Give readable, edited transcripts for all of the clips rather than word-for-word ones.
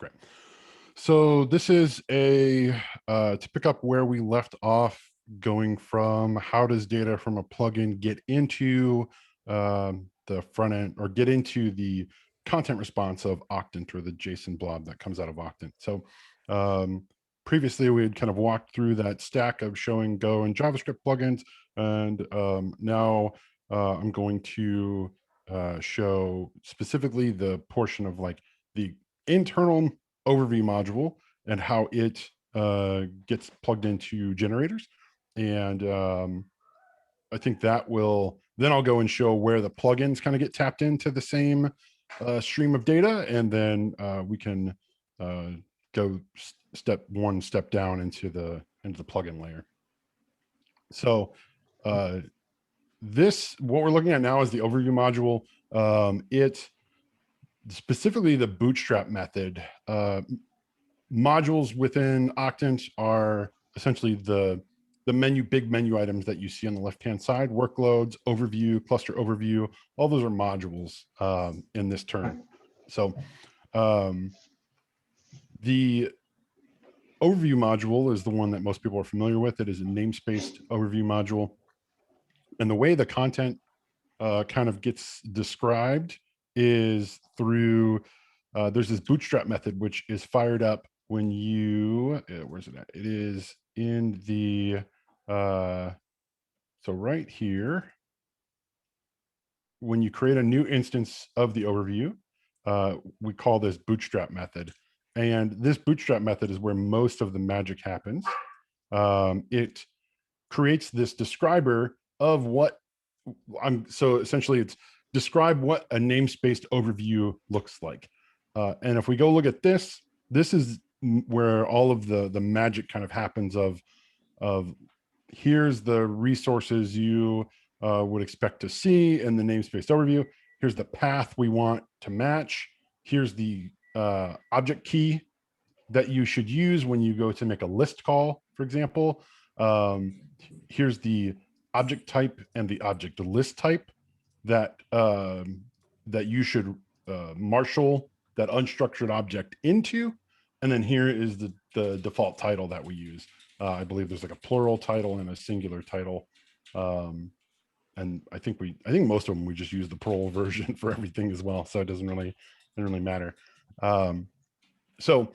Great. So this is a to pick up where we left off, going from how does data from a plugin get into the front end or get into the content response of Octant or the JSON blob that comes out of Octant. So previously we had kind of walked through that stack of showing Go and JavaScript plugins, and now I'm going to show specifically the portion of like the internal overview module and how it gets plugged into generators. And I think that will, then I'll go and show where the plugins kind of get tapped into the same stream of data. And then we can go one step down into the plugin layer. So what we're looking at now is the overview module. It specifically the bootstrap method. Modules within Octant are essentially the big menu items that you see on the left-hand side: workloads, overview, cluster overview. All those are modules in this term. So the overview module is the one that most people are familiar with. It is a namespaced overview module. And the way the content kind of gets described is through, there's this bootstrap method, which is fired up when you, where's it at? It is in the, so right here, when you create a new instance of the overview, we call this bootstrap method. And this bootstrap method is where most of the magic happens. It creates this describer of what so essentially it's describe what a namespaced overview looks like. And if we go look at this is where all of the magic kind of happens of here's the resources you would expect to see in the namespaced overview. Here's the path we want to match. Here's the object key that you should use when you go to make a list call, for example. Here's the object type and the object list type that that you should marshal that unstructured object into. And then here is the default title that we use. I believe there's like a plural title and a singular title. And I think most of them, we just use the plural version for everything as well. So it doesn't really matter. So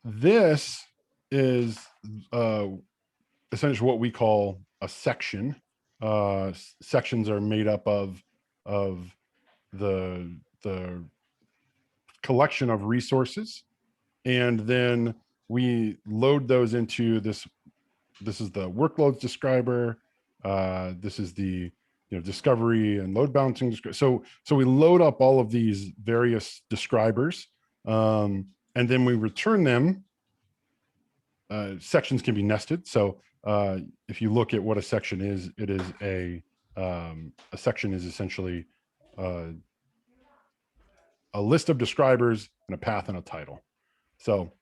this is essentially what we call a section. Sections are made up of the collection of resources, and then we load those into this. This is the workloads describer. This is the discovery and load balancing. So we load up all of these various describers, and then we return them. Sections can be nested. So if you look at what a section is, it is a section is essentially a list of describers and a path and a title. So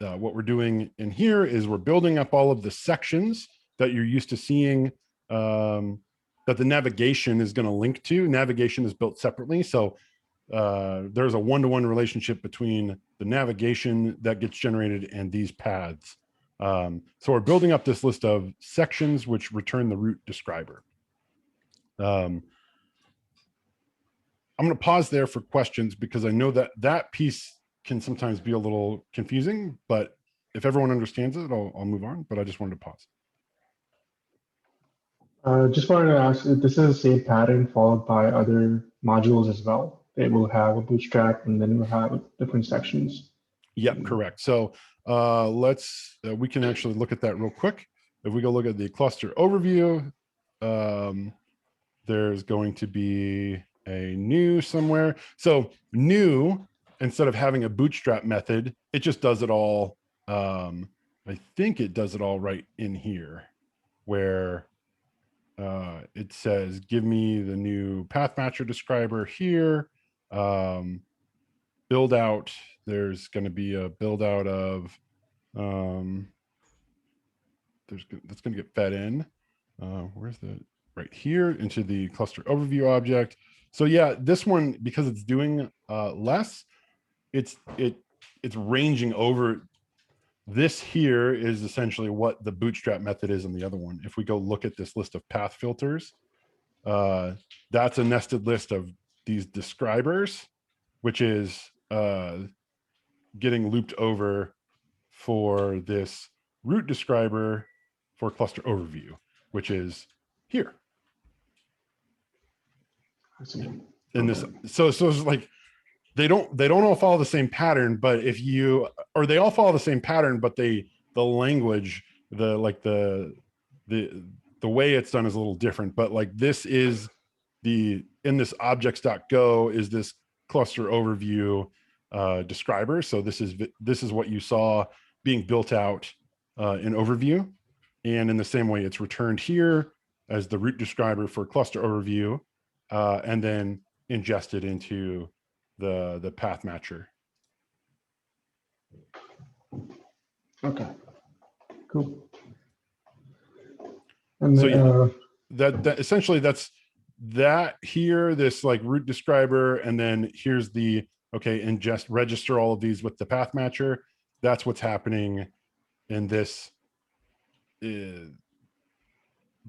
what we're doing in here is we're building up all of the sections that you're used to seeing that the navigation is going to link to. Navigation is built separately. So there's a one-to-one relationship between the navigation that gets generated and these paths. So we're building up this list of sections which return the root describer. I'm going to pause there for questions because I know that piece can sometimes be a little confusing, but if everyone understands it, I'll move on, but I just wanted to pause. Just wanted to ask if this is the same pattern followed by other modules as well. It will have a bootstrap and then it will have different sections. Yep, correct. So we can actually look at that real quick. If we go look at the cluster overview, there's going to be a new somewhere. So new, instead of having a bootstrap method, it just does it all. I think it does it all right in here where it says, give me the new path matcher describer here. Build out, there's going to be a build out of, that's going to get fed in. Where's the, right here into the cluster overview object. So yeah, this one, because it's doing less, it it's ranging over. This here is essentially what the bootstrap method is in the other one. If we go look at this list of path filters, that's a nested list of these describers, which is getting looped over for this root describer for cluster overview, which is here. I see. And this, so it's like they don't all follow the same pattern, but if you, or they all follow the same pattern, but the language, the way it's done is a little different. But like this is in this objects.go is this cluster overview describer. So this is what you saw being built out in overview. And in the same way, it's returned here as the root describer for cluster overview, and then ingested into the path matcher. Okay, cool. And so then, that essentially that's that here, this like root describer, and then here's the, okay, ingest, register all of these with the path matcher. That's what's happening in this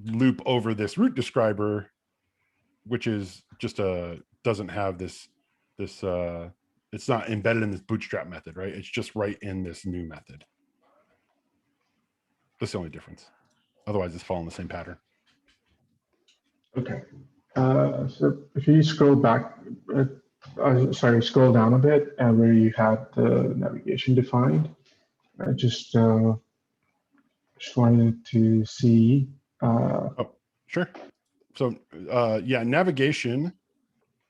loop over this root describer, which is just doesn't have this it's not embedded in this bootstrap method, right? It's just right in this new method. That's the only difference. Otherwise, it's following the same pattern. okay. So if you scroll back, scroll down a bit, where you had the navigation defined, I just wanted to see. Oh, sure. So yeah, navigation.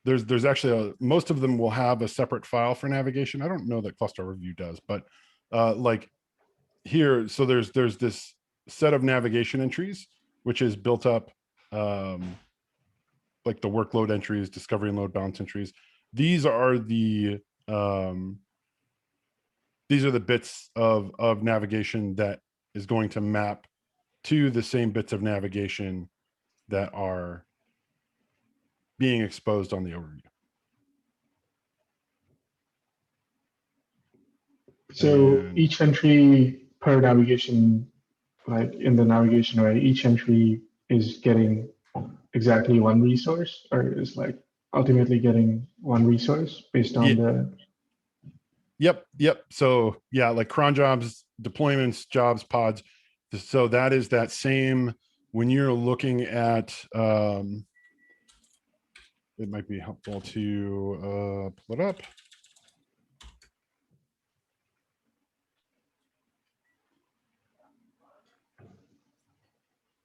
There's actually most of them will have a separate file for navigation. I don't know that cluster overview does, but like here, so there's this set of navigation entries, which is built up like the workload entries, discovery and load balance entries. These are the bits of navigation that is going to map to the same bits of navigation that are being exposed on the overview. So each entry per navigation, like in the navigation array, each entry is getting exactly one resource, or is like ultimately getting one resource based on the. Yep. So yeah, like cron jobs, deployments, jobs, pods. So that is that same, when you're looking at, it might be helpful to pull it up.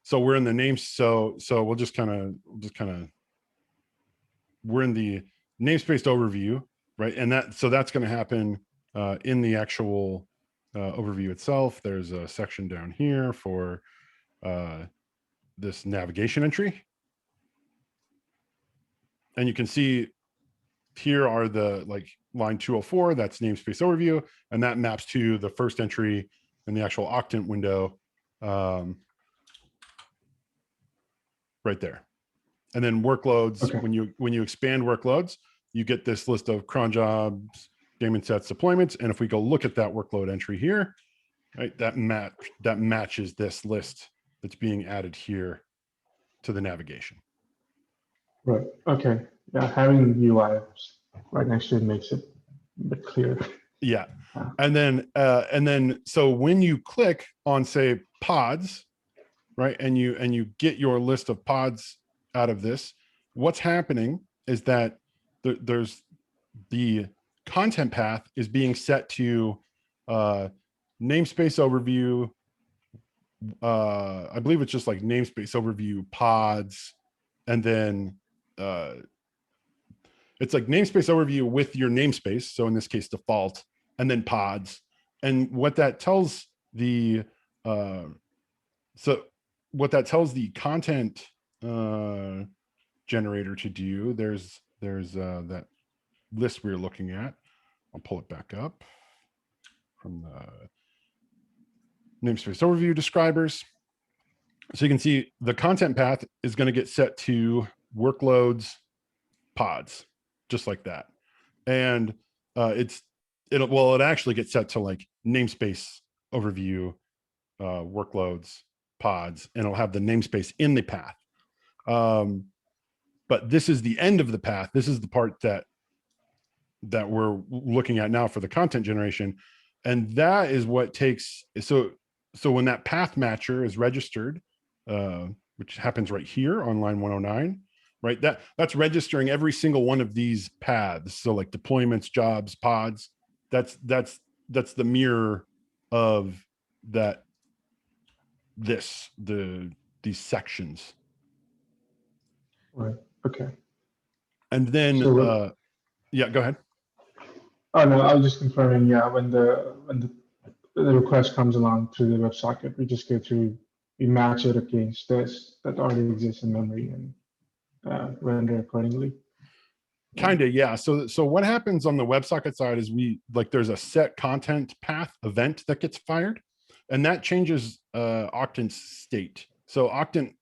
So we're in the names. So we'll just kind of, we're in the namespace overview, right? And that's going to happen in the actual overview itself. There's a section down here for this navigation entry. And you can see here are the like line 204, that's namespace overview. And that maps to the first entry in the actual Octant window right there. And then workloads, Okay. when you expand workloads, you get this list of cron jobs, daemon sets, deployments. And if we go look at that workload entry here, right, that matches this list that's being added here to the navigation. Right. Okay. Yeah, having UI right next to it makes it a bit clearer. Yeah. And then so when you click on, say, pods, right, and you get your list of pods out of this, what's happening is that there's the content path is being set to namespace overview. I believe it's just like namespace overview pods, and then it's like namespace overview with your namespace. So in this case, default, and then pods. And what that tells the what that tells the content generator to do, there's that list we were looking at. I'll pull it back up from the namespace overview describers. So you can see the content path is going to get set to workloads pods, just like that. And it's it actually gets set to like namespace overview, workloads, pods, and it'll have the namespace in the path. But this is the end of the path. This is the part that we're looking at now for the content generation. And that is what takes, so when that path matcher is registered, which happens right here on line 109, right? That's registering every single one of these paths. So like deployments, jobs, pods, that's the mirror of that, these sections. Right. Okay. And then, So yeah, go ahead. oh no, I was just confirming. Yeah, when the request comes along through the WebSocket, we just go through, we match it against this that already exists in memory and render accordingly. Kind of, yeah. So what happens on the WebSocket side is there's a set content path event that gets fired, and that changes Octant's state. So Octant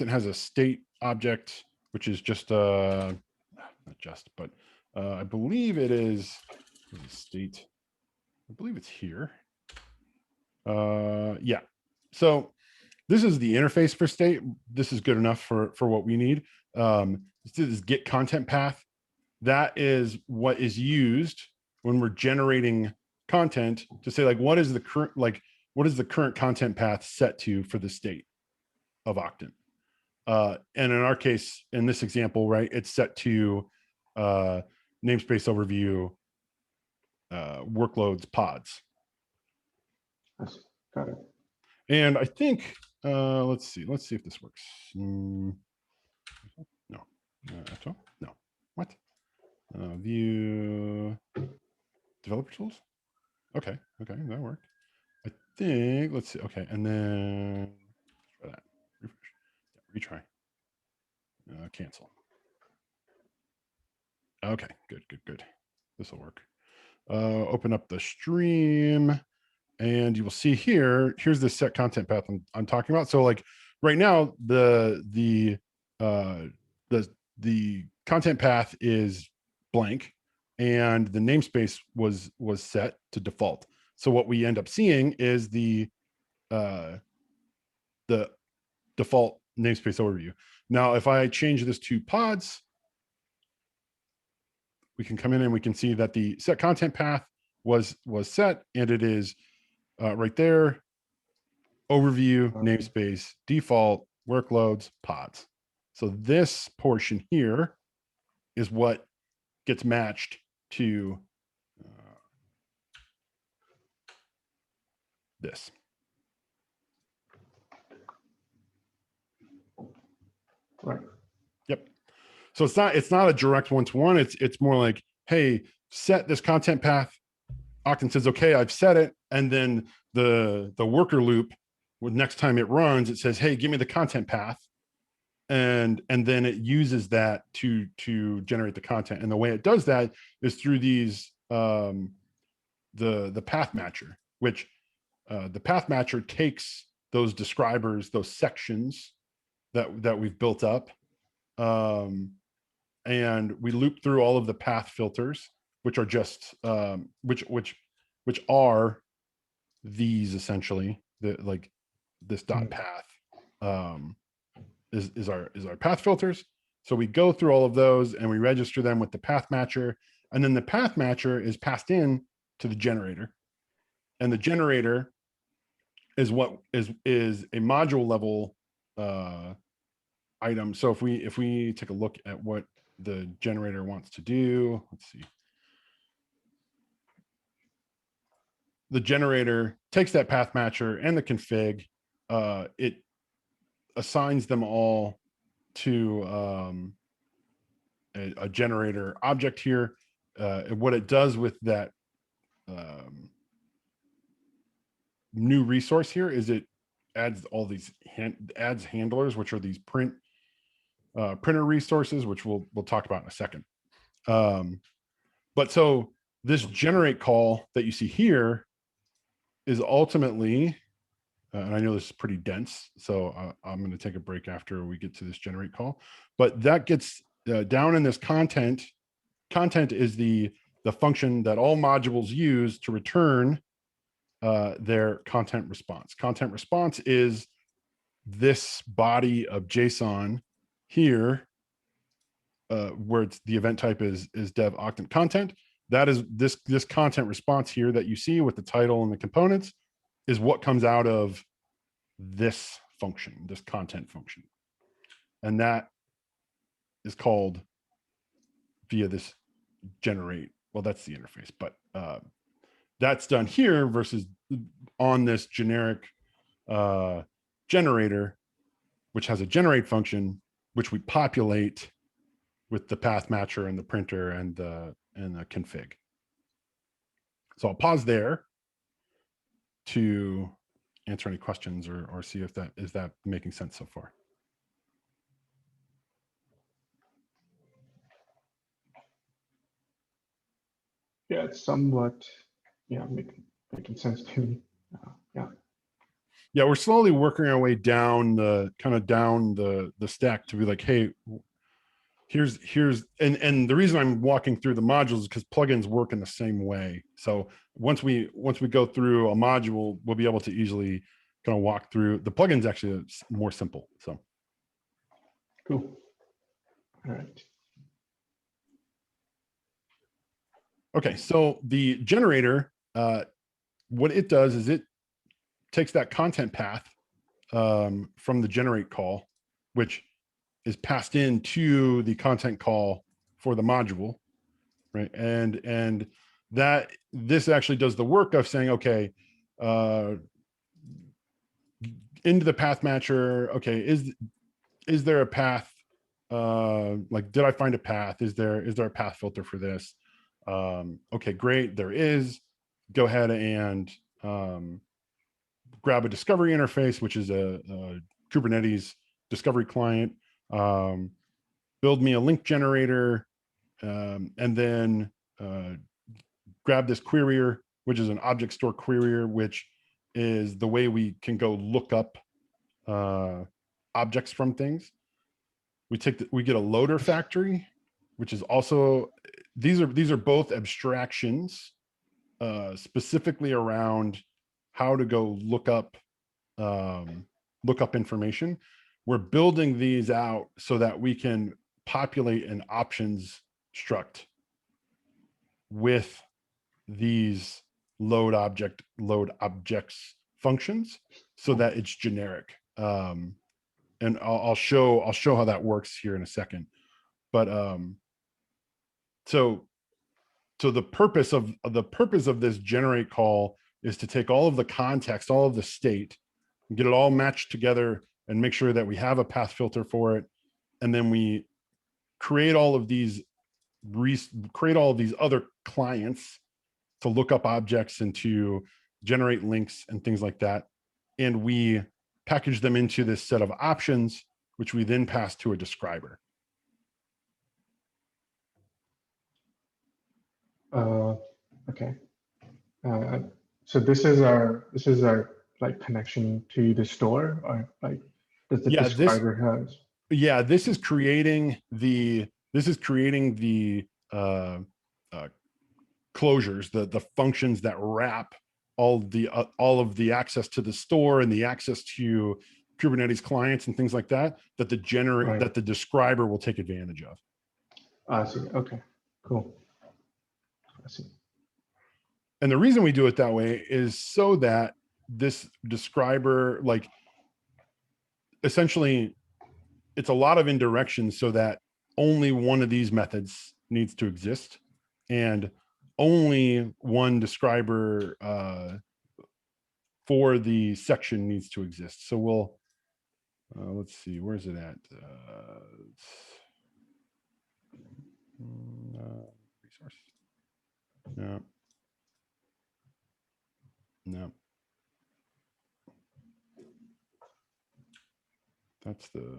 has a state object, which is just not just, but I believe it is state. I believe it's here. Yeah. So this is the interface for state. This is good enough for what we need. This is get content path. That is what is used when we're generating content to say like, what is the current content path set to for the state of Octant? And in our case, in this example, right, it's set to namespace overview, workloads, pods. Got it. And I think, let's see if this works. No, no, what? View developer tools. Okay, that worked. I think, let's see. Okay, and then try that. Refresh. Retry. Cancel. Okay, good. This will work. Open up the stream, and you will see here's the set content path I'm talking about. So like right now, the content path is blank, and the namespace was set to default. So what we end up seeing is the default namespace overview. Now, if I change this to pods, we can come in and we can see that the set content path was set, and it is right there. Overview, namespace, default, workloads, pods. So this portion here is what gets matched to this. Right. Yep. So it's not a direct one-to-one. It's more like, hey, set this content path. Octant says, okay, I've set it. And then the worker loop, next time it runs, it says, hey, give me the content path. And then it uses that to generate the content. And the way it does that is through these the path matcher, which the path matcher takes those describers, those sections that we've built up, and we loop through all of the path filters, which are just which are these essentially, like this dot path is our path filters. So we go through all of those and we register them with the path matcher, and then the path matcher is passed in to the generator, and the generator is what is a module level item. So if we take a look at what the generator wants to do, let's see. The generator takes that path matcher and the config, it assigns them all to a generator object here. And what it does with that new resource here is it adds all these adds handlers, which are these printer resources, which we'll talk about in a second. But so this generate call that you see here is ultimately, and I know this is pretty dense, so I'm going to take a break after we get to this generate call, but that gets down in this content. Content is the the function that all modules use to return their content response. Content response is this body of JSON here, where it's the event type is dev Octant content. That is this content response here that you see with the title and the components is what comes out of this function, this content function. And that is called via this generate. Well, that's the interface, but that's done here versus on this generic generator, which has a generate function, which we populate with the path matcher and the printer and the config. So I'll pause there to answer any questions or see if that is making sense so far. Yeah, it's somewhat, yeah, making sense to me. Yeah. Yeah, we're slowly working our way down the stack to be like, hey, here's and the reason I'm walking through the modules is because plugins work in the same way. So once we go through a module, we'll be able to easily kind of walk through the plugins. Actually, it's more simple. So cool. All right. Okay, so the generator, what it does is it takes that content path from the generate call, which is passed into the content call for the module, right? And that this actually does the work of saying, okay, into the path matcher, okay, is there a path? Like, did I find a path? Is there a path filter for this? Okay, great, there is. Go ahead and grab a discovery interface, which is a Kubernetes discovery client. Build me a link generator, and then grab this querier, which is an object store querier, which is the way we can go look up objects from things. We get a loader factory, which is also, these are both abstractions specifically around how to go look up information. We're building these out so that we can populate an options struct with these load objects functions so that it's generic. And I'll show how that works here in a second. But so the purpose of this generate call is to take all of the context, all of the state, and get it all matched together and make sure that we have a path filter for it. And then we create all of these other clients to look up objects and to generate links and things like that. And we package them into this set of options, which we then pass to a describer. Okay. So this is our like connection to the store, or like does the describer has? Yeah, this is creating the closures, the functions that wrap all of the access to the store and the access to Kubernetes clients and things like that that the describer will take advantage of. I see. Okay, cool. I see. And the reason we do it that way is so that this describer, like, essentially it's a lot of indirections so that only one of these methods needs to exist and only one describer for the section needs to exist. So we'll, let's see, where's it at? Resource. No. No. That's the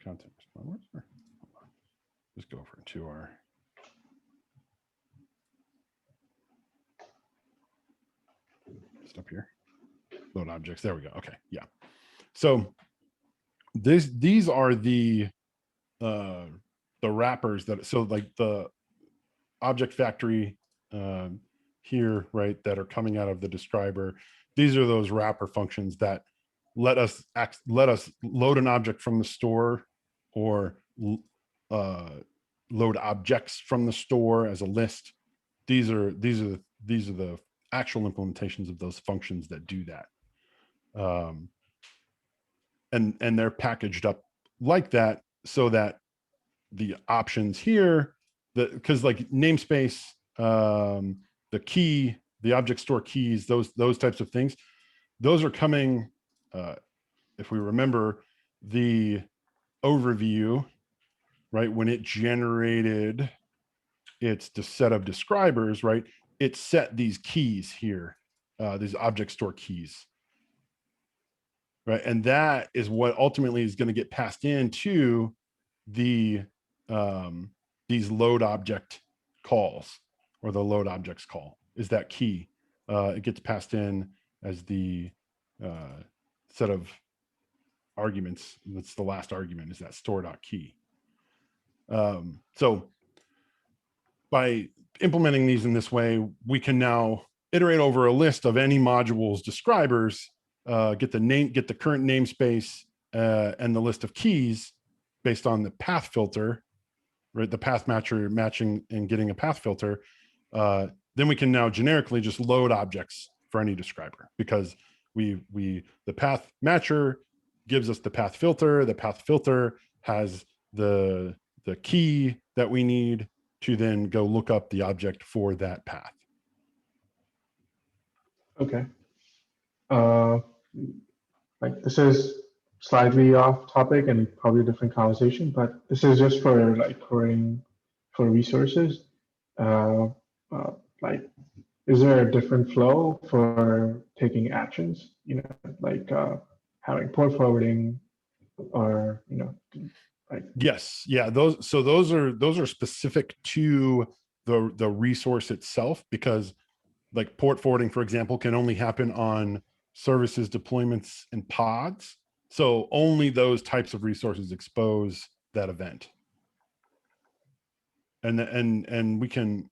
content response. Just go over to our just up here. Load objects. There we go. Okay. Yeah. So these are the wrappers that, so like the object factory here, right, that are coming out of the describer. These are those wrapper functions that let us load an object from the store, or load objects from the store as a list. These are the actual implementations of those functions that do that. And they're packaged up like that so that the options here, because like namespace, the key, the object store keys, those types of things, those are coming, if we remember the overview, right, when it generated its set of describers, right, it set these keys here, these object store keys, right, and that is what ultimately is going to get passed into the these load object calls, or the load objects call is that key. It gets passed in as the set of arguments. That's the last argument, is that store.key. So by implementing these in this way, we can now iterate over a list of any module's describers, get the current namespace and the list of keys based on the path filter, right? The path matcher matching and getting a path filter. Then we can now generically just load objects for any describer, because the path matcher gives us the path filter. The path filter has the key that we need to then go look up the object for that path. Okay. Like, this is slightly off topic and probably a different conversation, but this is just for like querying for resources. Like, is there a different flow for taking actions? You know, like having port forwarding, or like. Yes, yeah. Those are specific to the resource itself, because like port forwarding, for example, can only happen on services, deployments, and pods. So only those types of resources expose that event. And we can,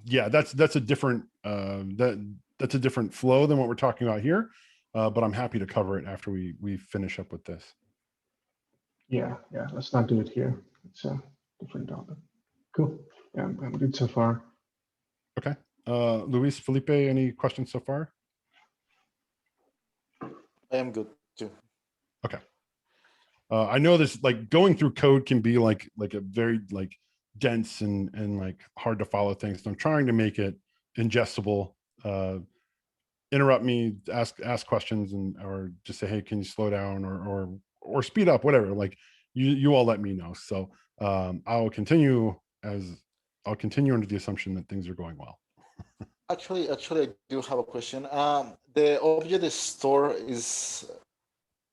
yeah, that's a different that's a different flow than what we're talking about here. But I'm happy to cover it after we finish up with this. Yeah, let's not do it here. It's a different topic. Cool. Yeah, I'm good so far. Okay. Luis, Felipe, any questions so far? I am good too. Okay. I know this, like, going through code can be like a very like dense and like hard to follow things. So I'm trying to make it ingestible. Interrupt me, ask questions, and or just say, hey, can you slow down, or speed up, whatever. Like you all let me know. So I'll continue under the assumption that things are going well. Actually, I do have a question. The object store is,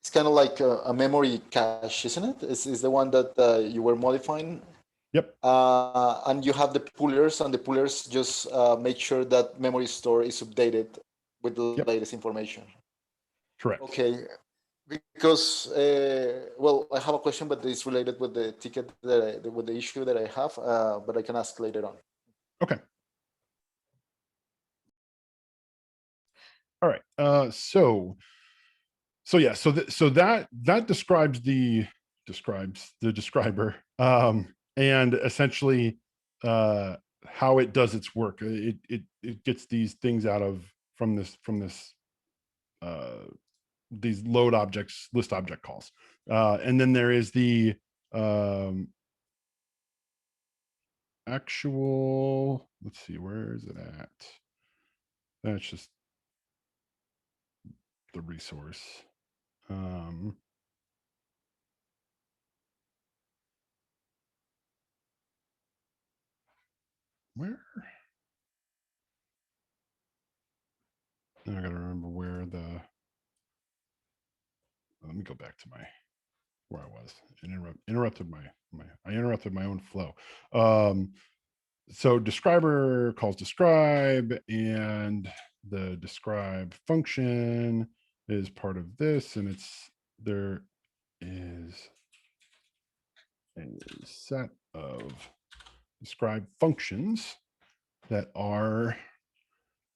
it's kind of like a memory cache, isn't it? Is the one that you were modifying? Yep. And you have the pullers, and the pullers just make sure that memory store is updated with the latest information. Correct. Okay. Because, well, I have a question, but it's related with the ticket with the issue that I have, but I can ask later on. Okay. All right. So yeah. So that describes the describer, and essentially how it does its work. It gets these things out of from this these load objects, list object calls, and then there is the actual. Let's see, where is it at? That's just the resource. Where? I gotta remember where the. Let me go back to where I was. Interrupted my own flow. So describer calls describe, and the describe function is part of this, and there is a set of describe functions that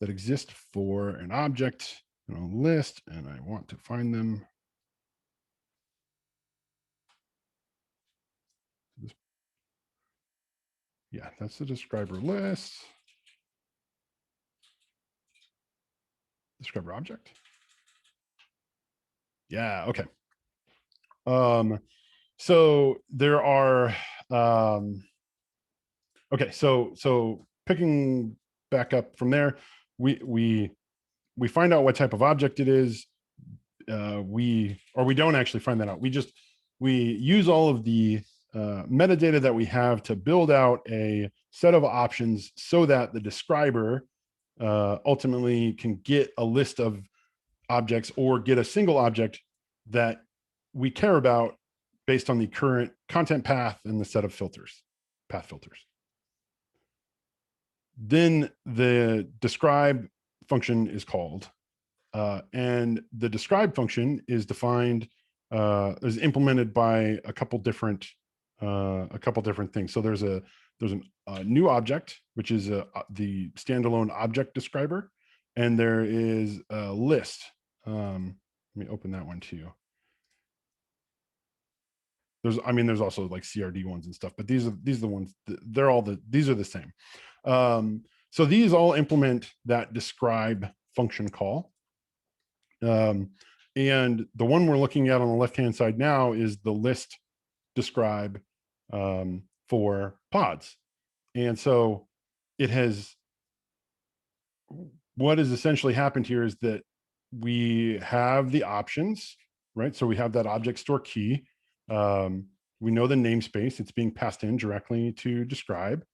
exist for an object in a list, and I want to find them. Yeah, that's the describer list. Describer object. Yeah, okay. So there are okay, so picking back up from there, we find out what type of object it is. We don't actually find that out. We use all of the metadata that we have to build out a set of options so that the describer ultimately can get a list of objects or get a single object that we care about based on the current content path and the set of filters, path filters. Then the describe function is called, and the describe function is defined, is implemented by a couple different things. So there's a new object, which is the standalone object describer, and there is a list. Let me open that one too. There's also like CRD ones and stuff, but these are the ones. These are the same. So these all implement that describe function call. And the one we're looking at on the left-hand side now is the list describe for pods. And so what has essentially happened here is that we have the options, right? So we have that object store key. We know the namespace, it's being passed in directly to describe,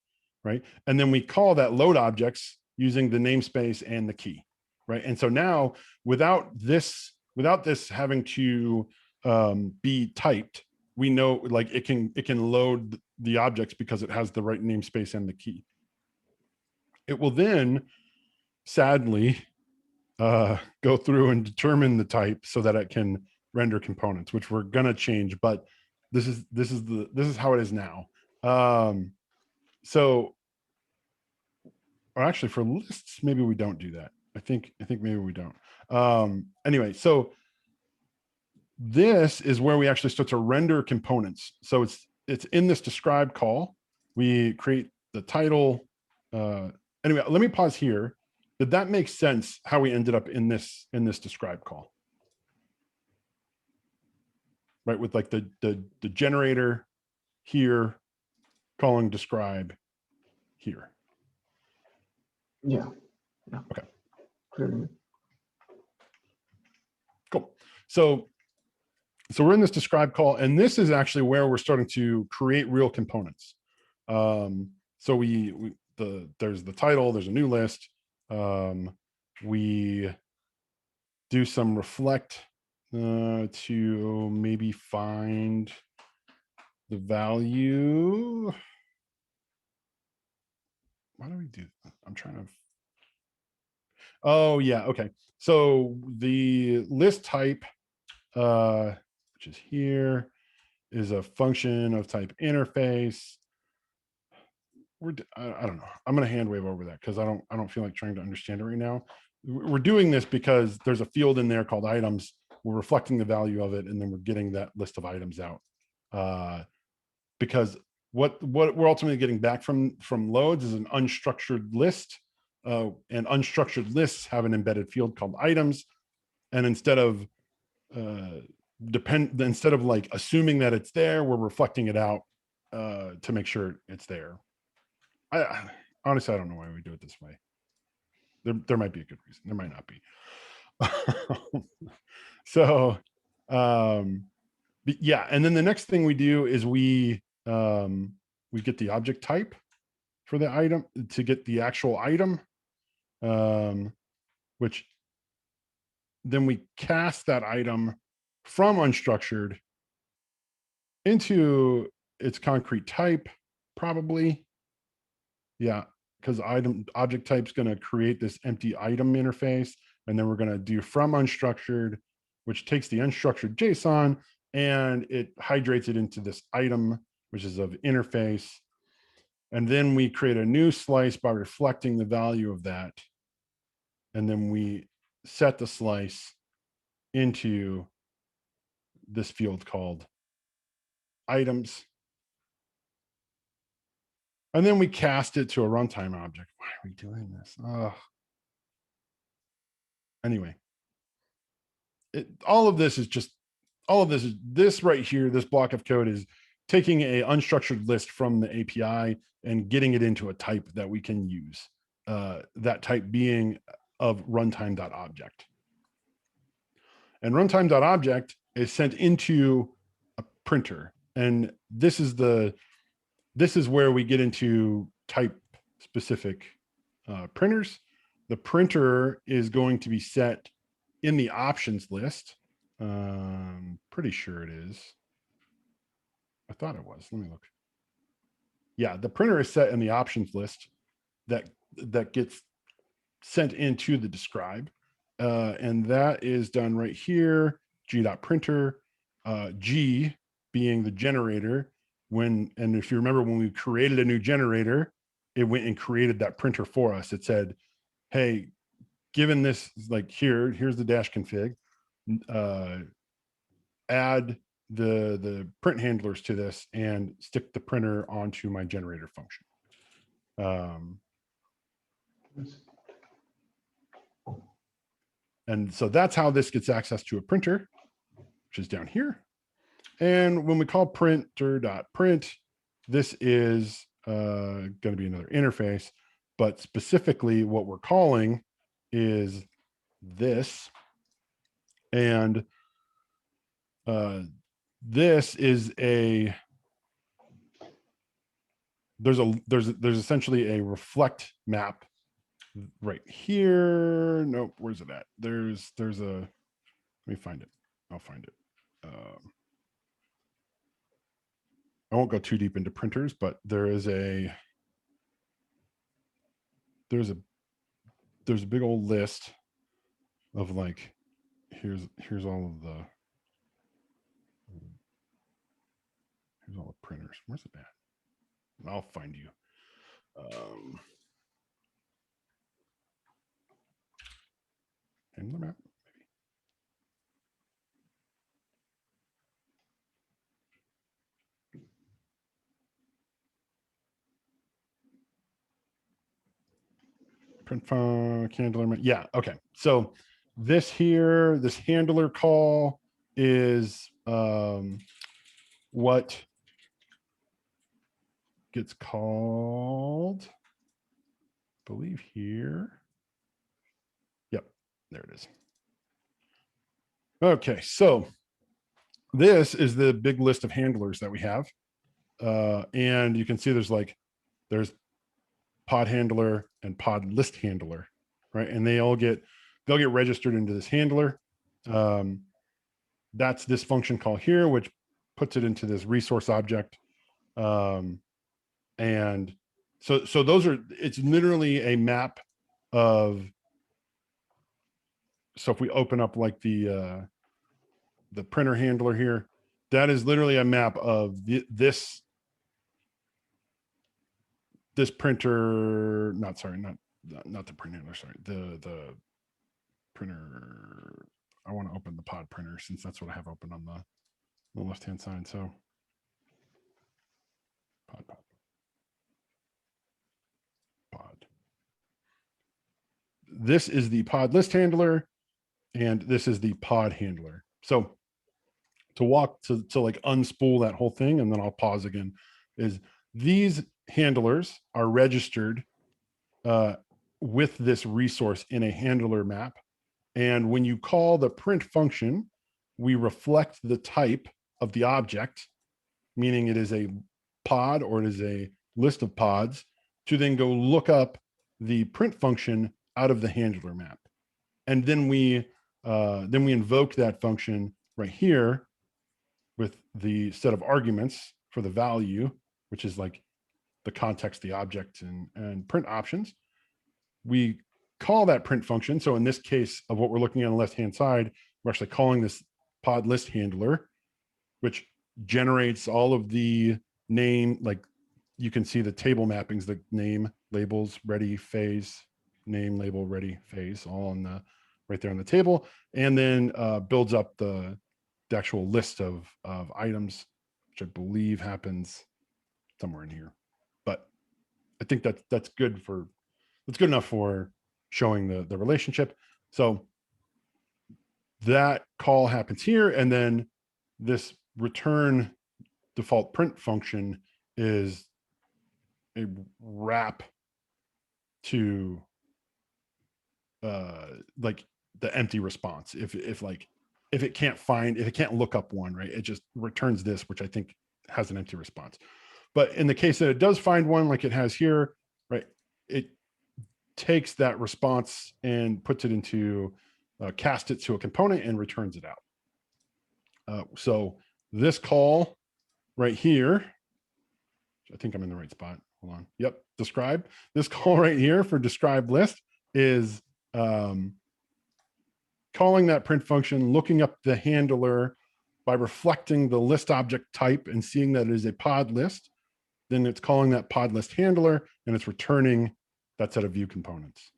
right? And then we call that load objects using the namespace and the key, right? And so now without this having to be typed, we know like it can load the objects because it has the right namespace and the key. It will then sadly go through and determine the type so that it can render components, which we're gonna change, but this is how it is now. So, or actually for lists, maybe we don't do that. I think maybe we don't. Anyway, so this is where we actually start to render components. So it's in this describe call. We create the title. Anyway, let me pause here. Did that make sense how we ended up in this describe call? Right, with like the generator here calling describe here. Yeah. Okay. Clearly. Cool. So we're in this describe call, and this is actually where we're starting to create real components. So there's the title, there's a new list. We do some reflect to maybe find the value. Why do we do that? I'm trying to. Oh yeah, okay. So the list type, which is here, is a function of type interface. I don't know. I'm going to hand wave over that because I don't feel like trying to understand it right now. We're doing this because there's a field in there called items. We're reflecting the value of it, and then we're getting that list of items out. Because what we're ultimately getting back from loads is an unstructured list, and unstructured lists have an embedded field called items. And instead of like assuming that it's there, we're reflecting it out to make sure it's there. Honestly, I don't know why we do it this way. There might be a good reason. There might not be. So, yeah. And then the next thing we do is we get the object type for the item to get the actual item, which then we cast that item from unstructured into its concrete type, probably. Yeah, because object type is going to create this empty item interface, and then we're going to do from unstructured, which takes the unstructured JSON and it hydrates it into this item, which is of interface. And then we create a new slice by reflecting the value of that. And then we set the slice into this field called items. And then we cast it to a runtime object. Why are we doing this? Anyway, all of this is this right here, this block of code is taking a unstructured list from the API and getting it into a type that we can use. That type being of runtime.object. And runtime.object is sent into a printer. And this is where we get into type specific printers. The printer is going to be set in the options list. Pretty sure it is. I thought it was. Let me look. Yeah, the printer is set in the options list that gets sent into the describe. And that is done right here, g.printer, G being the generator. And if you remember, when we created a new generator, it went and created that printer for us. It said, hey, given this, like here's the dash config, add the print handlers to this and stick the printer onto my generator function. And so that's how this gets access to a printer, which is down here. And when we call printer.print, this is going to be another interface, but specifically what we're calling is this. And this is there's essentially a reflect map right here. Nope, where's it at? There's a, let me find it. I'll find it. I won't go too deep into printers, but there's a big old list of like, here's all the printers. Where's it at? I'll find you. Handler map, maybe. Print file, handler. Yeah, okay. So this here, this handler call is what gets called, I believe here. Yep, there it is. Okay, so this is the big list of handlers that we have. And you can see there's pod handler and pod list handler, right? And they'll get registered into this handler. That's this function call here, which puts it into this resource object. And so it's literally a map of, so if we open up like the printer handler here, that is literally a map of this printer, not the print handler, sorry, the printer. I want to open the pod printer since that's what I have open on the left-hand side. So pod. This is the pod list handler, and this is the pod handler. So to walk to like unspool that whole thing, and then I'll pause again, is these handlers are registered with this resource in a handler map. And when you call the print function, we reflect the type of the object, meaning it is a pod or it is a list of pods, to then go look up the print function out of the handler map. And then we invoke that function right here with the set of arguments for the value, which is like the context, the object, and print options. We call that print function. So in this case of what we're looking at on the left-hand side, we're actually calling this pod list handler, which generates all of the name, like you can see the table mappings, the name, labels, ready, phase, name, label, ready, phase, all on the right there on the table, and then builds up the actual list of items, which I believe happens somewhere in here. But I think that's good enough for showing the relationship. So that call happens here, and then this return default print function is a wrap to like the empty response. If it can't look up one, right, it just returns this, which I think has an empty response. But in the case that it does find one, like it has here, right, it takes that response and puts it into cast it to a component and returns it out. So this call right here, I think I'm in the right spot. Hold on. Yep. Describe. This call right here for describe list is calling that print function, looking up the handler by reflecting the list object type and seeing that it is a pod list. Then it's calling that pod list handler and it's returning that set of view components.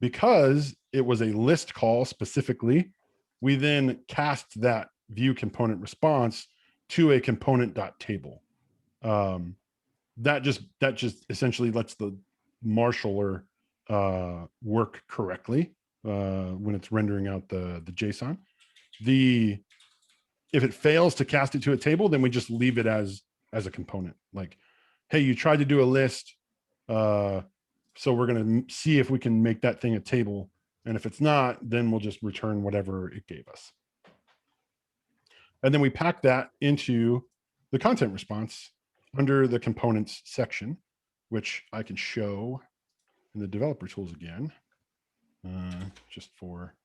Because it was a list call specifically, we then cast that view component response to a component.table. That just essentially lets the marshaller work correctly when it's rendering out the JSON. If it fails to cast it to a table, then we just leave it as a component. Like, hey, you tried to do a list, so we're going to see if we can make that thing a table. And if it's not, then we'll just return whatever it gave us. And then we pack that into the content response under the components section, which I can show in the developer tools again, just for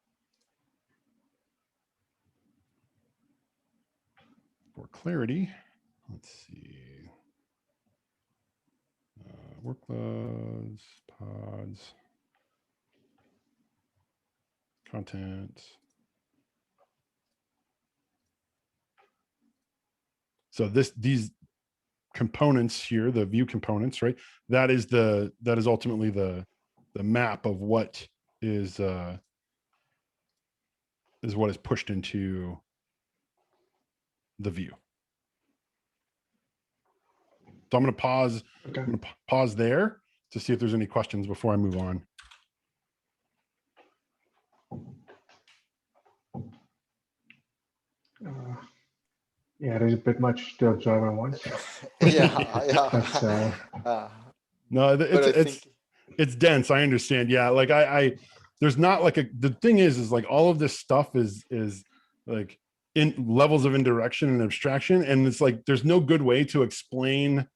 clarity. Let's see. Workloads, pods, content. So these components here, the view components, right? That is ultimately the map of what is what is pushed into the view. So I'm going to pause. Okay. I'm going to pause there to see if there's any questions before I move on. Yeah, there's a bit much to absorb at once. Yeah. No, it's dense. I understand. Yeah, like I there's not like the thing is like all of this stuff is like in levels of indirection and abstraction, and it's like there's no good way to explain.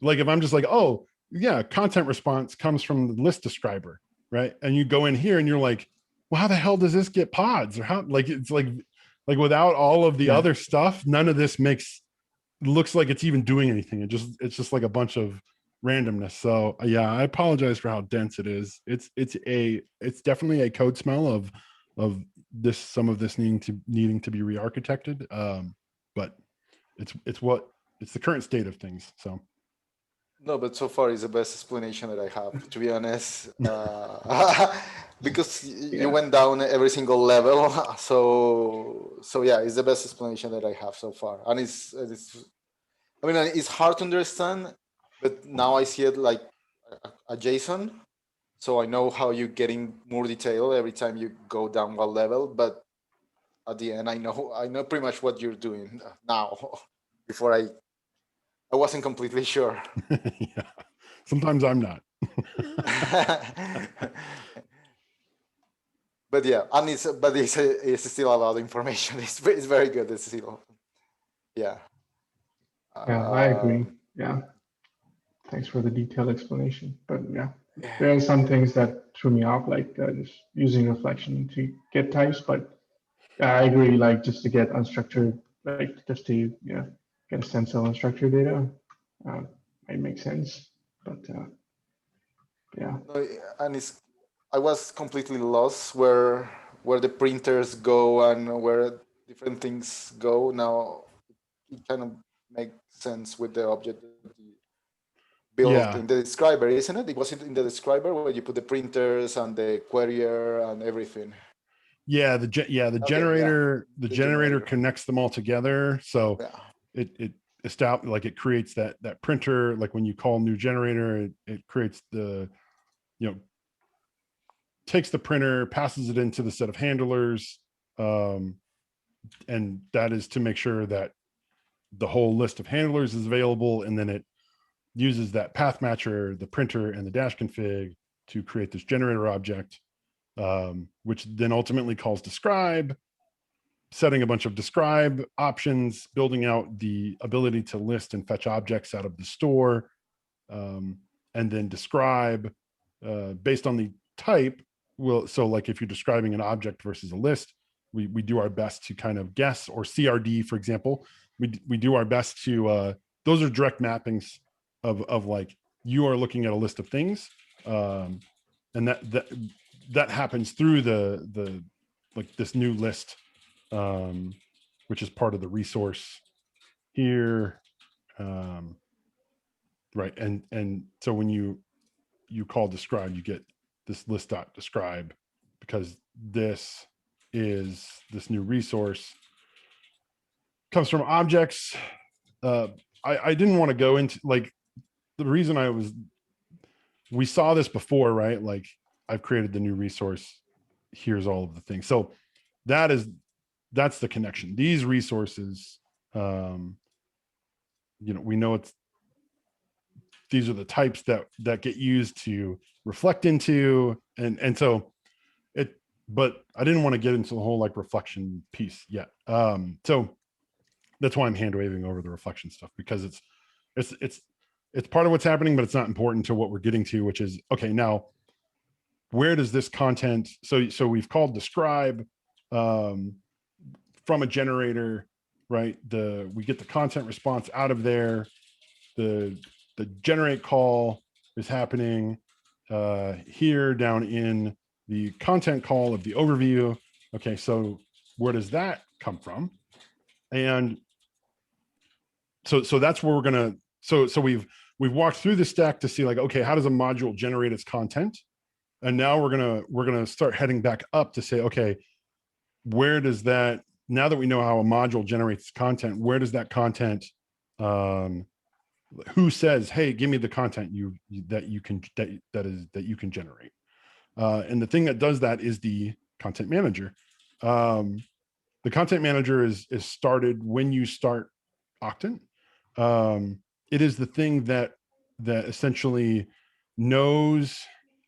Like if I'm just like, oh yeah, content response comes from the list describer, right? And you go in here and you're like, well, how the hell does this get pods? Or how, like, it's like without all of the other stuff, none of this looks like it's even doing anything. It's just like a bunch of randomness. So yeah, I apologize for how dense it is. It's definitely a code smell of some of this needing to be re-architected. But it's the current state of things. So. No, but so far it's the best explanation that I have, to be honest, because you went down every single level. So yeah, it's the best explanation that I have so far, and it's hard to understand, but now I see it like a JSON, so I know how you're getting more detail every time you go down one level. But at the end, I know pretty much what you're doing now. Before I wasn't completely sure. Yeah. Sometimes I'm not. But yeah, and it's still a lot of information. It's very good. It's still, yeah. Yeah, I agree. Yeah. Thanks for the detailed explanation. But yeah, there are some things that threw me off, like just using reflection to get types. But I agree, like just to get unstructured, like just to get a sense of unstructured data, might make sense. But yeah. No, and I was completely lost where the printers go and where different things go. Now it kind of make sense with the object that you built Yeah. in the describer, isn't it? It was in the describer where you put the printers and the querier and everything. Yeah, the generator, the generator generator. connects them all together. So Yeah. it creates that printer. Like when you call new generator, it creates the, takes the printer, passes it into the set of handlers. And that is to make sure that the whole list of handlers is available. And then it uses that path matcher, the printer, and the dash config to create this generator object, which then ultimately calls describe, setting a bunch of describe options, building out the ability to list and fetch objects out of the store, and then describe based on the type. So like if you're describing an object versus a list, we do our best to kind of guess, or CRD, for example, we do our best to, those are direct mappings of like, you are looking at a list of things. And that happens through the like this new list, which is part of the resource here. Right. And so when you call describe, you get this list.describe, because this is this new resource comes from objects. I didn't want to go into like the reason we saw this before, right? Like I've created the new resource. Here's all of the things. So that's the connection. These resources, we know these are the types that get used to reflect into, and so but I didn't want to get into the whole like reflection piece yet. So that's why I'm hand waving over the reflection stuff, because it's part of what's happening, but it's not important to what we're getting to, which is, okay, now where does this content, so we've called describe from a generator, right? We get the content response out of there. The generate call is happening here down in the content call of the overview. Okay, so where does that come from? And so that's where we're gonna, so we've walked through the stack to see like, okay, how does a module generate its content? And now we're gonna start heading back up to say, okay, where does that, now that we know how a module generates content, where does that content, who says, hey, give me the content that you can generate? And the thing that does that is the content manager. The content manager is started when you start Octant. It is the thing that essentially knows,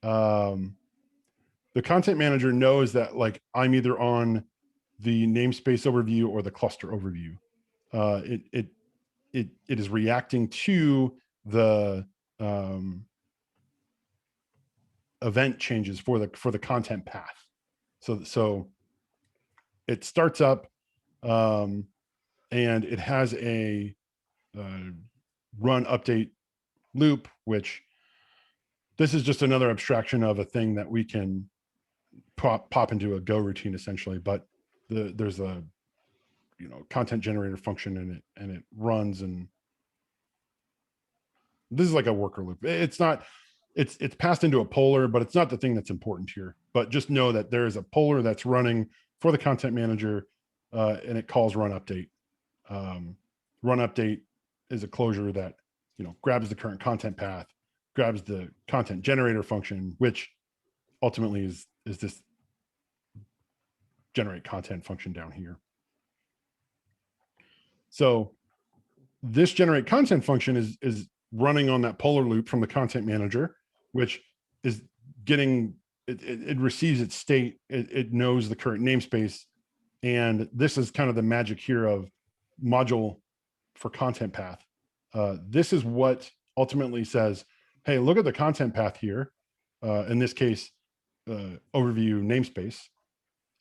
the content manager knows that like I'm either on the namespace overview or the cluster overview. It is reacting to the event changes for the content path. So it starts up, and it has a run update loop, which this is just another abstraction of a thing that we can pop into a Go routine essentially. But there's a content generator function in it, and it runs, and this is like a worker loop. It's not, it's passed into a poller, but it's not the thing that's important here. But just know that there is a poller that's running for the content manager, and it calls run update. Run update is a closure that grabs the current content path, grabs the content generator function, which ultimately is this generate content function down here. So this generate content function is running on that polar loop from the content manager, which is getting, it receives its state. It knows the current namespace. And this is kind of the magic here of module for content path. This is what ultimately says, hey, look at the content path here. In this case, overview namespace.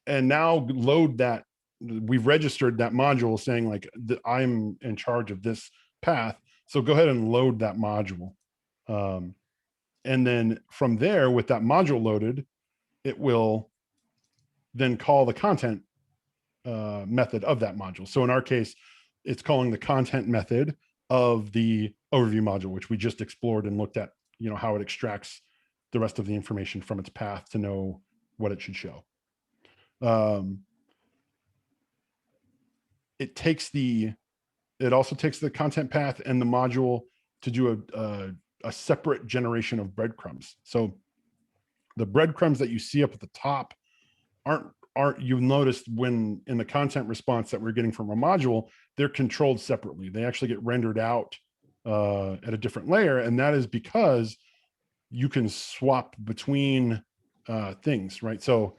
And now load that. We've registered that module saying like, I'm in charge of this path. So go ahead and load that module. And then from there, with that module loaded, it will then call the content method of that module. So in our case, it's calling the content method of the overview module, which we just explored and looked at, you know, how it extracts the rest of the information from its path to know what it should show. It also takes the content path and the module to do a separate generation of breadcrumbs. So the breadcrumbs that you see up at the top aren't you've noticed when in the content response that we're getting from a module, they're controlled separately. They actually get rendered out at a different layer. And that is because you can swap between things, right? So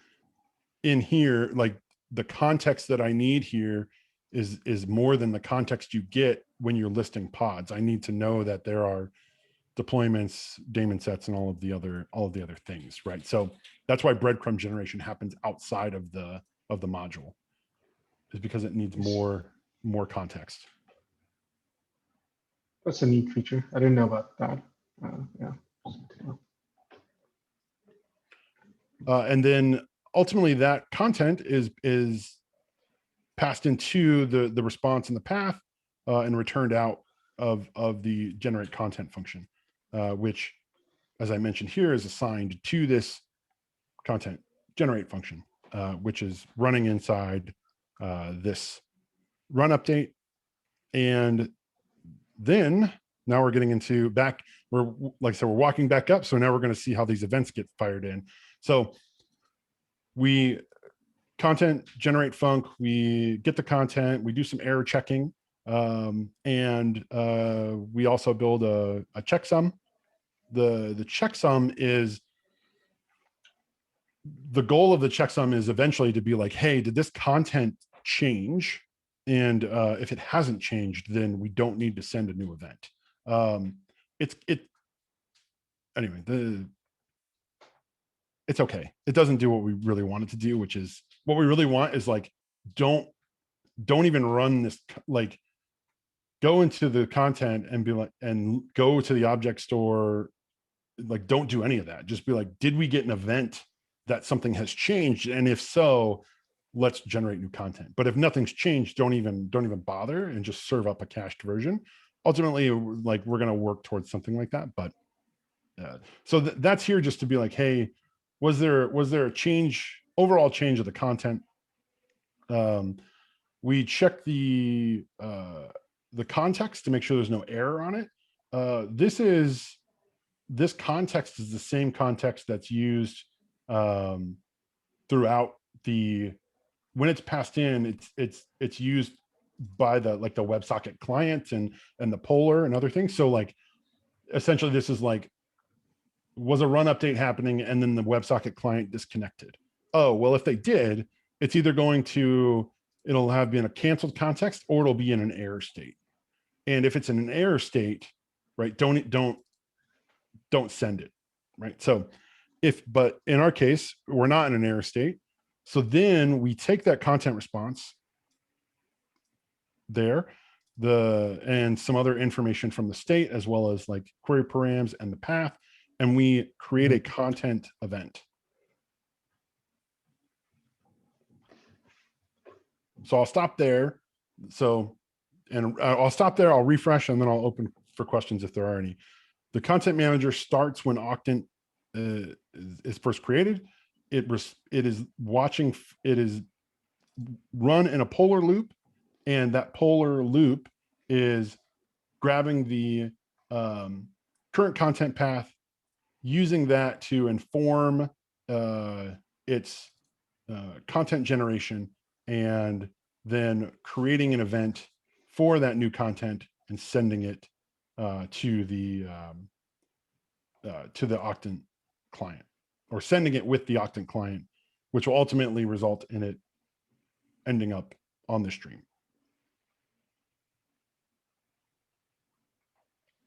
in here, like the context that I need here is more than the context you get when you're listing pods. I need to know that there are deployments, daemon sets, and all of the other things, right? So that's why breadcrumb generation happens outside of the module, is because it needs more context. That's a neat feature. I didn't know about that. Yeah. And then ultimately that content is passed into the response in the path and returned out of the generate content function, which, as I mentioned here, is assigned to this content generate function, which is running inside this run update. And then now we're getting into we're, like I said, we're walking back up. So now we're going to see how these events get fired in. So we content generate func, we get the content, we do some error checking, and we also build a checksum. The checksum is, the goal of the checksum is eventually to be like, hey, did this content change? And if it hasn't changed, then we don't need to send a new event. Anyway, it's okay. It doesn't do what we really want it to do, which is what we really want is like, don't even run this, like go into the content and be like, and go to the object store. Like, don't do any of that. Just be like, did we get an event that something has changed? And if so, let's generate new content. But if nothing's changed, don't even bother and just serve up a cached version. Ultimately, like we're going to work towards something like that. But so that's here just to be like, hey, was there a change, overall change of the content? We check the context to make sure there's no error on it. This context is the same context that's used throughout when it's passed in, it's used by the WebSocket client and the Polar and other things. So like essentially this is like, was a run update happening and then the WebSocket client disconnected? Oh, well, if they did, it's either it'll have been a canceled context or it'll be in an error state. And if it's in an error state, right, don't send it, right? So but in our case, we're not in an error state. So then we take that content response there, and some other information from the state, as well as like query params and the path, and we create a content event. So I'll stop there. I'll stop there, I'll refresh, and then I'll open for questions if there are any. The content manager starts when Octant is first created. It is run in a Polar loop, and that Polar loop is grabbing the current content path, using that to inform its content generation, and then creating an event for that new content and sending it to the Octant client, or sending it with the Octant client, which will ultimately result in it ending up on the stream.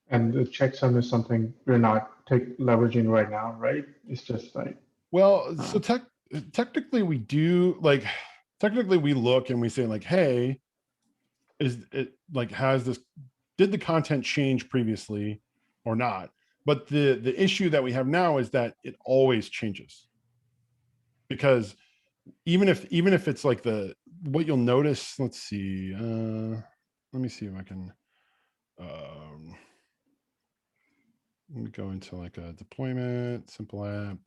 And the checksum is something we're not leveraging right now, right? It's just like, well, so technically we do, like, technically we look and we say like, hey, is it like, did the content change previously or not? But the issue that we have now is that it always changes, because even if it's like what you'll notice, let's see, let me see if I can, let me go into like a deployment, simple app.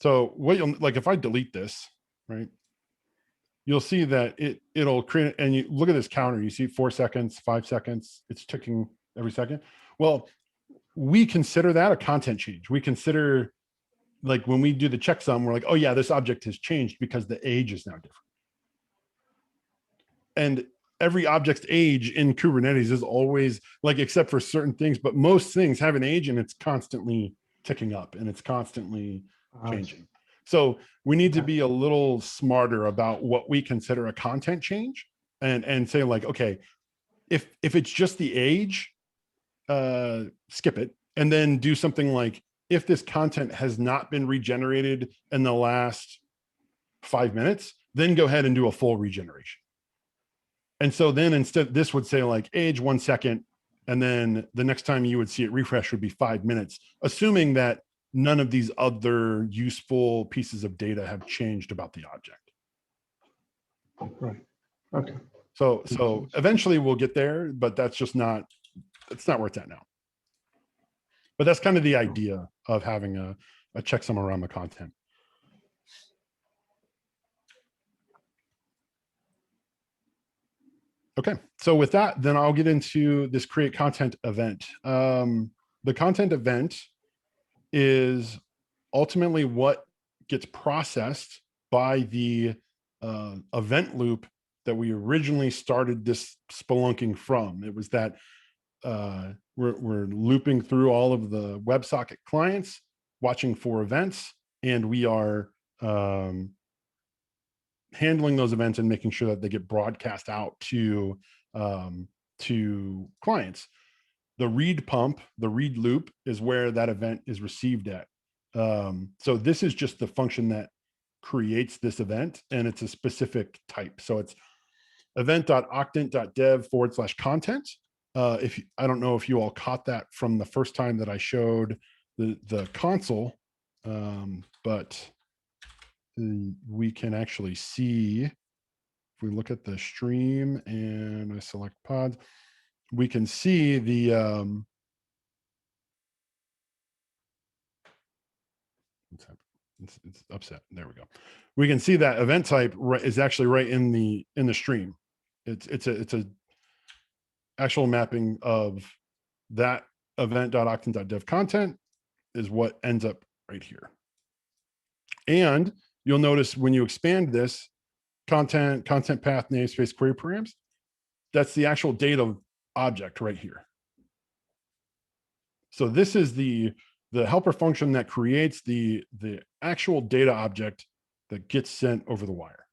So what you'll, like if I delete this, right, you'll see that it'll create, and you look at this counter, you see 4 seconds, 5 seconds, it's ticking every second. Well, we consider that a content change. We consider, like when we do the checksum, we're like, oh yeah, this object has changed because the age is now different. And every object's age in Kubernetes is always like, except for certain things, but most things have an age and it's constantly ticking up and it's constantly changing. So we need to be a little smarter about what we consider a content change, and say like, okay, if it's just the age, skip it, and then do something like, if this content has not been regenerated in the last 5 minutes, then go ahead and do a full regeneration. And so then instead, this would say like age 1 second, and then the next time you would see it refresh would be 5 minutes, assuming that none of these other useful pieces of data have changed about the object. Right. Okay. So eventually we'll get there, but that's just not, it's not where it's at now. But that's kind of the idea of having a checksum around the content. Okay, so with that, then I'll get into this create content event. The content event is ultimately what gets processed by the event loop that we originally started this spelunking from. It was that we're looping through all of the WebSocket clients, watching for events, and we are handling those events and making sure that they get broadcast out to clients. The read pump, the read loop, is where that event is received at. So this is just the function that creates this event, and it's a specific type. So it's event.octant.dev/content. If I don't know if you all caught that from the first time that I showed the console, but we can actually see, if we look at the stream and I select pods, we can see the it's upset. There we go. We can see that event type is actually right in the stream. It's a actual mapping of that event.octant.dev content is what ends up right here. And you'll notice when you expand this content path namespace query params, that's the actual data object right here. So this is the helper function that creates the actual data object that gets sent over the wire.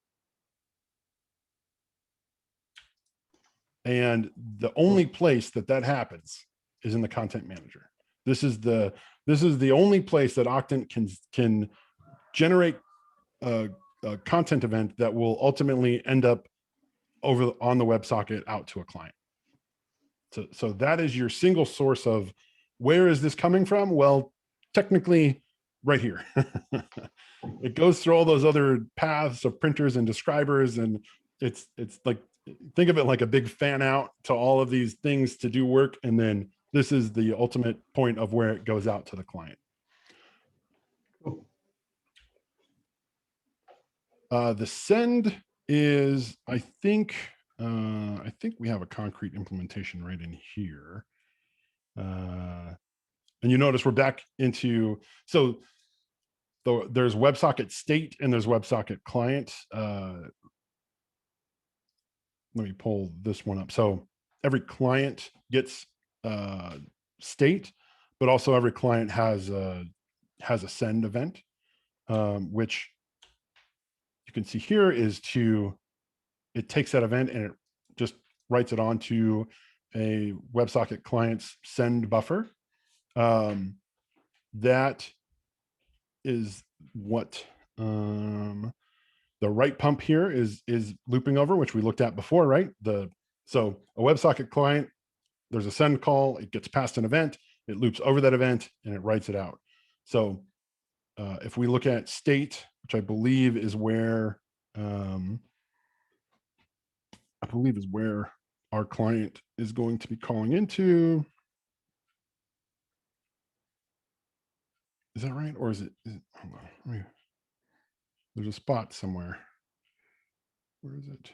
And the only place that happens is in the content manager. This is the only place that Octant can generate a content event that will ultimately end up on the WebSocket out to a client. So that is your single source of where is this coming from? Well, technically right here. It goes through all those other paths of printers and describers, and it's like, think of it like a big fan out to all of these things to do work, and then this is the ultimate point of where it goes out to the client. The send is, I think we have a concrete implementation right in here. And you notice we're back into, so there's WebSocket state and there's WebSocket client. Let me pull this one up. So every client gets state, but also every client has a send event, which you can see here is it takes that event and it just writes it onto a WebSocket client's send buffer. That is what the write pump here is looping over, which we looked at before, right? So a WebSocket client, there's a send call, it gets past an event, it loops over that event, and it writes it out. So if we look at state, which I believe is where I believe is where our client is going to be calling into. Is that right? Or is it hold on. There's a spot somewhere. Where is it?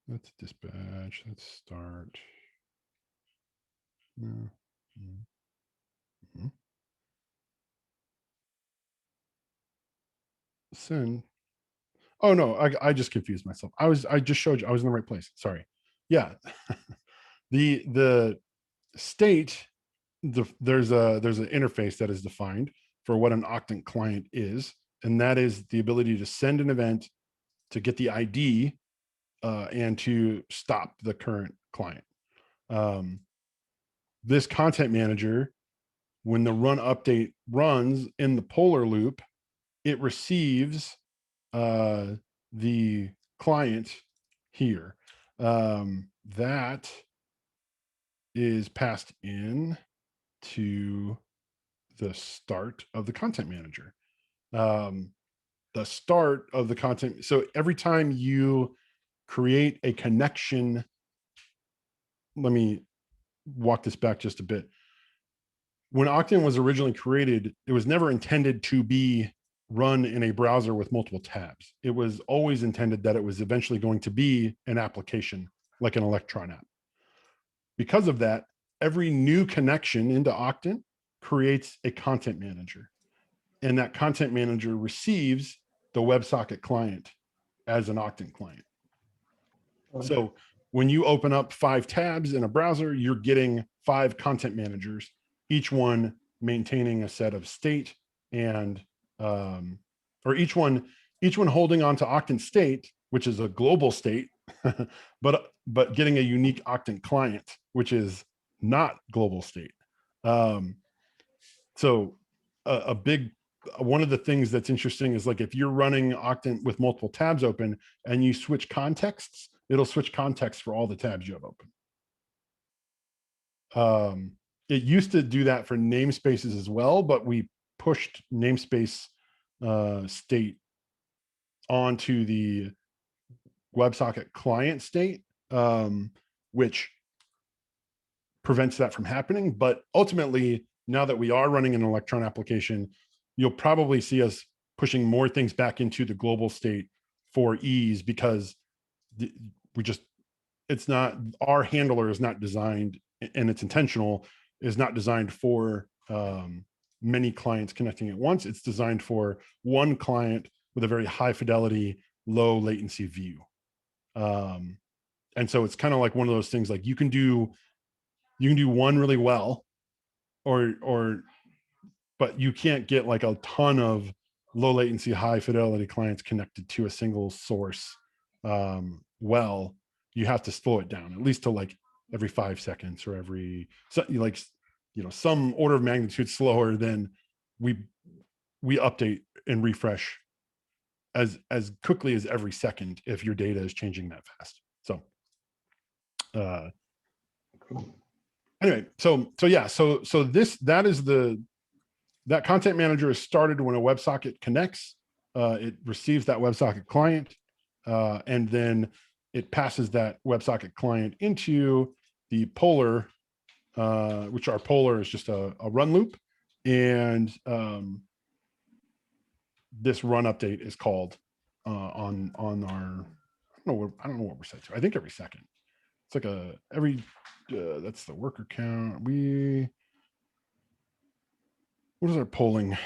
Let's dispatch. Let's start. Send. Oh no, I just confused myself. I just showed you I was in the right place. Sorry. Yeah. the state, there's an interface that is defined for what an Octant client is, and that is the ability to send an event, to get the ID, and to stop the current client. This content manager, when the run update runs in the polar loop, it receives the client here. That is passed in to the start of the content manager. The start of the content. So every time you create a connection, let me walk this back just a bit. When Octant was originally created, it was never intended to be run in a browser with multiple tabs. It was always intended that it was eventually going to be an application like an Electron app. Because of that, every new connection into Octant creates a content manager, and that content manager receives the WebSocket client as an Octant client. So when you open up 5 tabs in a browser, you're getting 5 content managers, each one maintaining a set of state and or each one holding on to Octant state, which is a global state, but getting a unique Octant client, which is not global state. So a big one of the things that's interesting is, like, if you're running Octant with multiple tabs open and you switch contexts, it'll switch context for all the tabs you have open. It used to do that for namespaces as well, but we pushed namespace state onto the WebSocket client state, which prevents that from happening. But ultimately, now that we are running an Electron application, you'll probably see us pushing more things back into the global state for ease, because it's not, our handler is not designed, and it's intentional, is not designed for many clients connecting at once. It's designed for one client with a very high fidelity, low latency view. And so it's kind of like one of those things, like you can do one really well, but you can't get like a ton of low latency, high fidelity clients connected to a single source. Well, you have to slow it down at least to like every 5 seconds, or some order of magnitude slower than we update and refresh as quickly as every second if your data is changing that fast. So anyway, that content manager is started when a WebSocket connects. It receives that WebSocket client, and then it passes that WebSocket client into the polar, which our polar is just a run loop. And this run update is called on our, I don't know what we're set to. I think every second. It's like that's the worker count. What is our polling?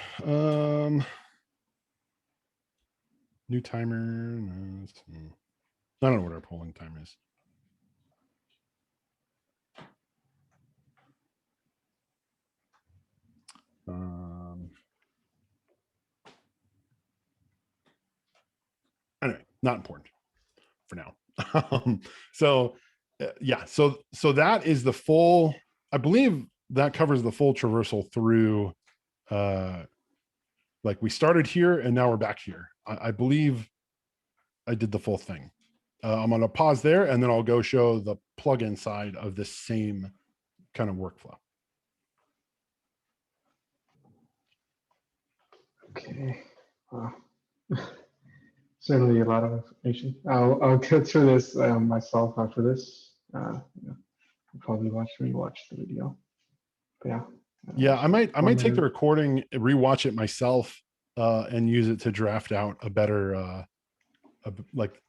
New timer. No, I don't know what our polling time is. Anyway, not important for now. So that is the full, I believe that covers the full traversal through, like we started here and now we're back here. I believe I did the full thing. I'm going to pause there, and then I'll go show the plugin side of the same kind of workflow. Okay. Wow. certainly a lot of information. I'll go through this myself after this. I'll probably rewatch the video. But yeah. Yeah, I might take the wonder- recording, rewatch it myself, and use it to draft out a better like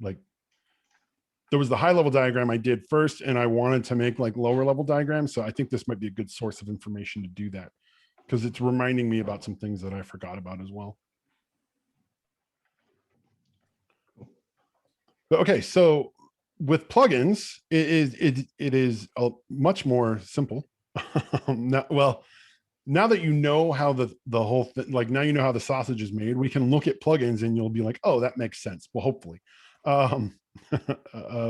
there was the high level diagram I did first, and I wanted to make like lower level diagrams. So I think this might be a good source of information to do that, because it's reminding me about some things that I forgot about as well. But okay, so with plugins, it is much more simple. Now that you know how the whole thing, like now you know how the sausage is made, we can look at plugins and you'll be like, oh, that makes sense. Well, hopefully.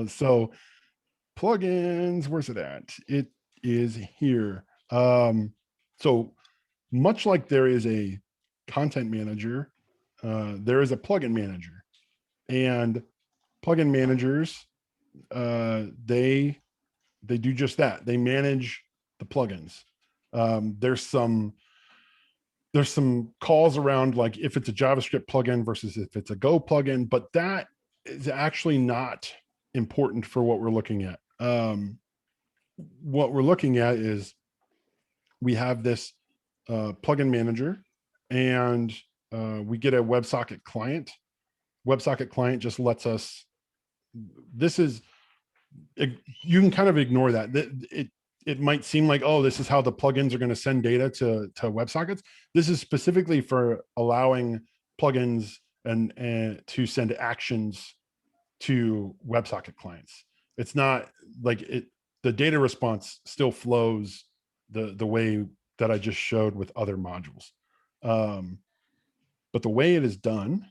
So plugins, where's it at? It is here. So much like there is a content manager, there is a plugin manager, and plugin managers, they do just that. They manage the plugins. There's some calls around, like if it's a JavaScript plugin versus if it's a Go plugin, but that is actually not important for what we're looking at. What we're looking at is we have this plugin manager, and we get a WebSocket client. WebSocket client just lets us, you can kind of ignore that. It might seem like, oh, this is how the plugins are going to send data to WebSockets. This is specifically for allowing plugins and to send actions to WebSocket clients. It's not like the data response still flows the way that I just showed with other modules. But the way it is done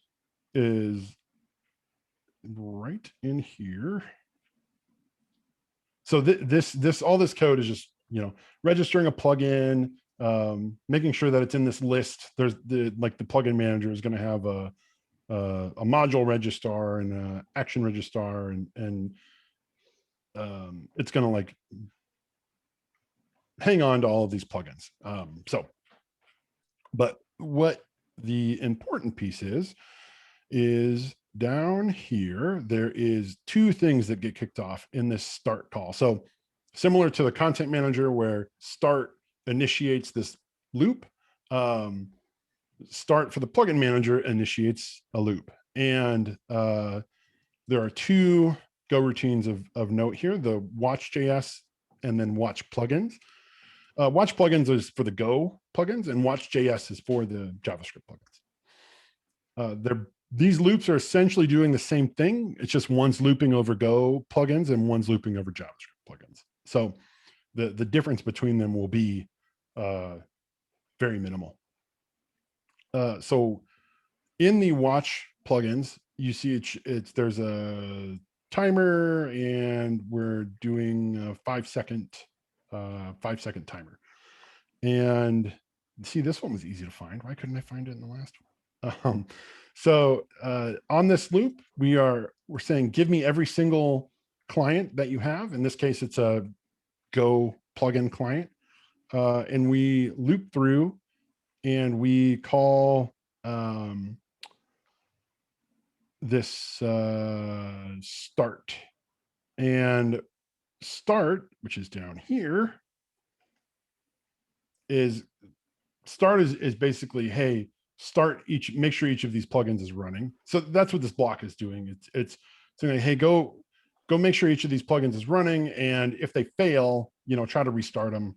is right in here. So all this code is just, registering a plugin, making sure that it's in this list. There's the plugin manager is going to have a module registrar and an action registrar, and it's going to like hang on to all of these plugins. But what the important piece is down here, there is two things that get kicked off in this start call. So similar to the content manager, where start initiates this loop, start for the plugin manager initiates a loop. And there are two Go routines of note here: the watch.js and then watch plugins. Watch plugins is for the Go plugins, and watch.js is for the JavaScript plugins. These loops are essentially doing the same thing. It's just one's looping over Go plugins and one's looping over JavaScript plugins. So the difference between them will be very minimal. So in the watch plugins, you see there's a timer, and we're doing a 5-second timer. And see, this one was easy to find. Why couldn't I find it in the last one? So on this loop, we're saying, give me every single client that you have. In this case, it's a Go plugin client. And we loop through, and we call this start. And start, which is down here, is basically, hey, make sure each of these plugins is running. So that's what this block is doing. It's saying, hey, go make sure each of these plugins is running, and if they fail, try to restart them,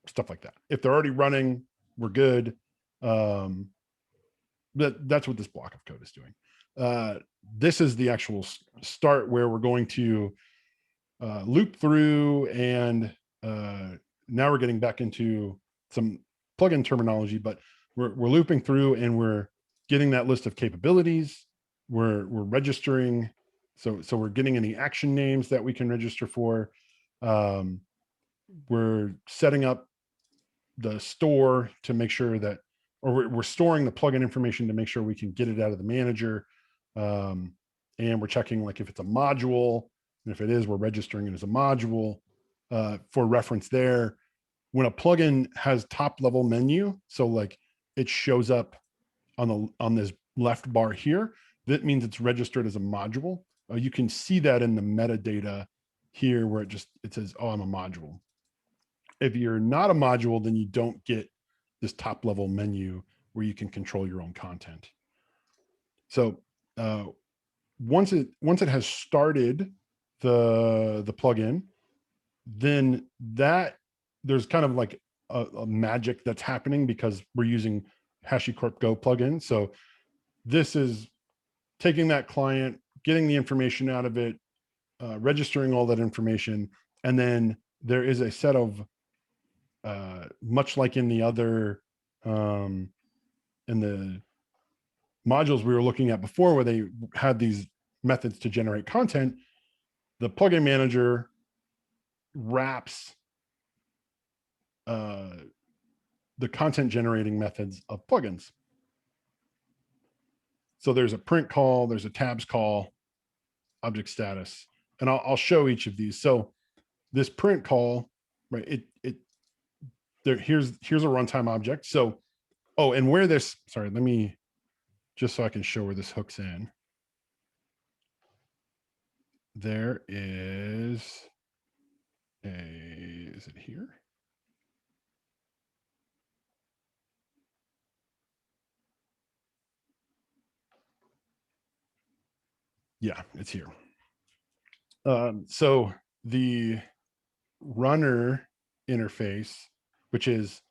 stuff like that. If they're already running, we're good. That's what this block of code is doing. This is the actual start, where we're going to loop through, and now we're getting back into some plugin terminology, but we're looping through, and we're getting that list of capabilities. We're registering, so we're getting any action names that we can register for. We're setting up the store to make sure that, or we're storing the plugin information to make sure we can get it out of the manager. And we're checking, like, if it's a module, and if it is, we're registering it as a module. For reference there, when a plugin has top level menu, so like it shows up on this left bar here, that means it's registered as a module. You can see that in the metadata here where it says, oh, I'm a module. If you're not a module, then you don't get this top level menu where you can control your own content. So once it has started the plugin, then there's kind of like a magic that's happening because we're using HashiCorp Go plugin. So this is taking that client, getting the information out of it, registering all that information, and then there is a set of much like in the other in the modules we were looking at before where they had these methods to generate content, the plugin manager wraps the content generating methods of plugins. So there's a print call, there's a tabs call, object status, and I'll show each of these. So this print call, right? Here's a runtime object. So, oh, and where this, sorry, let me, just so I can show where this hooks in. There is is it here? Yeah, it's here. So the runner interface, which is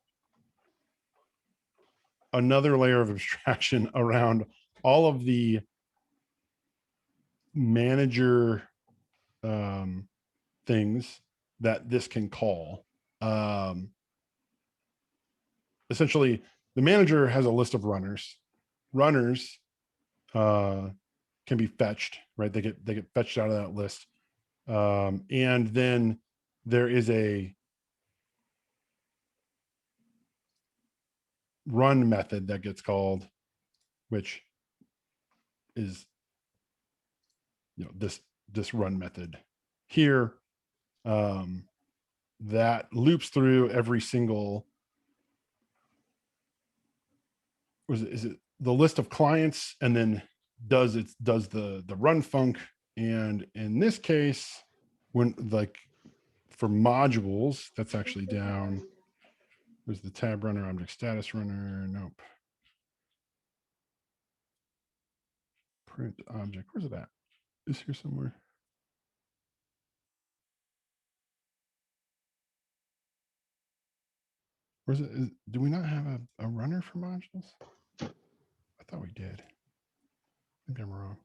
another layer of abstraction around all of the manager things that this can call. Essentially, the manager has a list of runners. Runners can be fetched, right? They get fetched out of that list. And then there is a run method that gets called, which is, you know, this run method here that loops through every single, is it the list of clients, and then does the run func. And in this case, when like for modules, that's actually down. There's the tab runner, object status runner. Nope. Print object. Where's it at? Is here somewhere? Where's it? Do we not have a runner for modules? I thought we did. I think I'm wrong.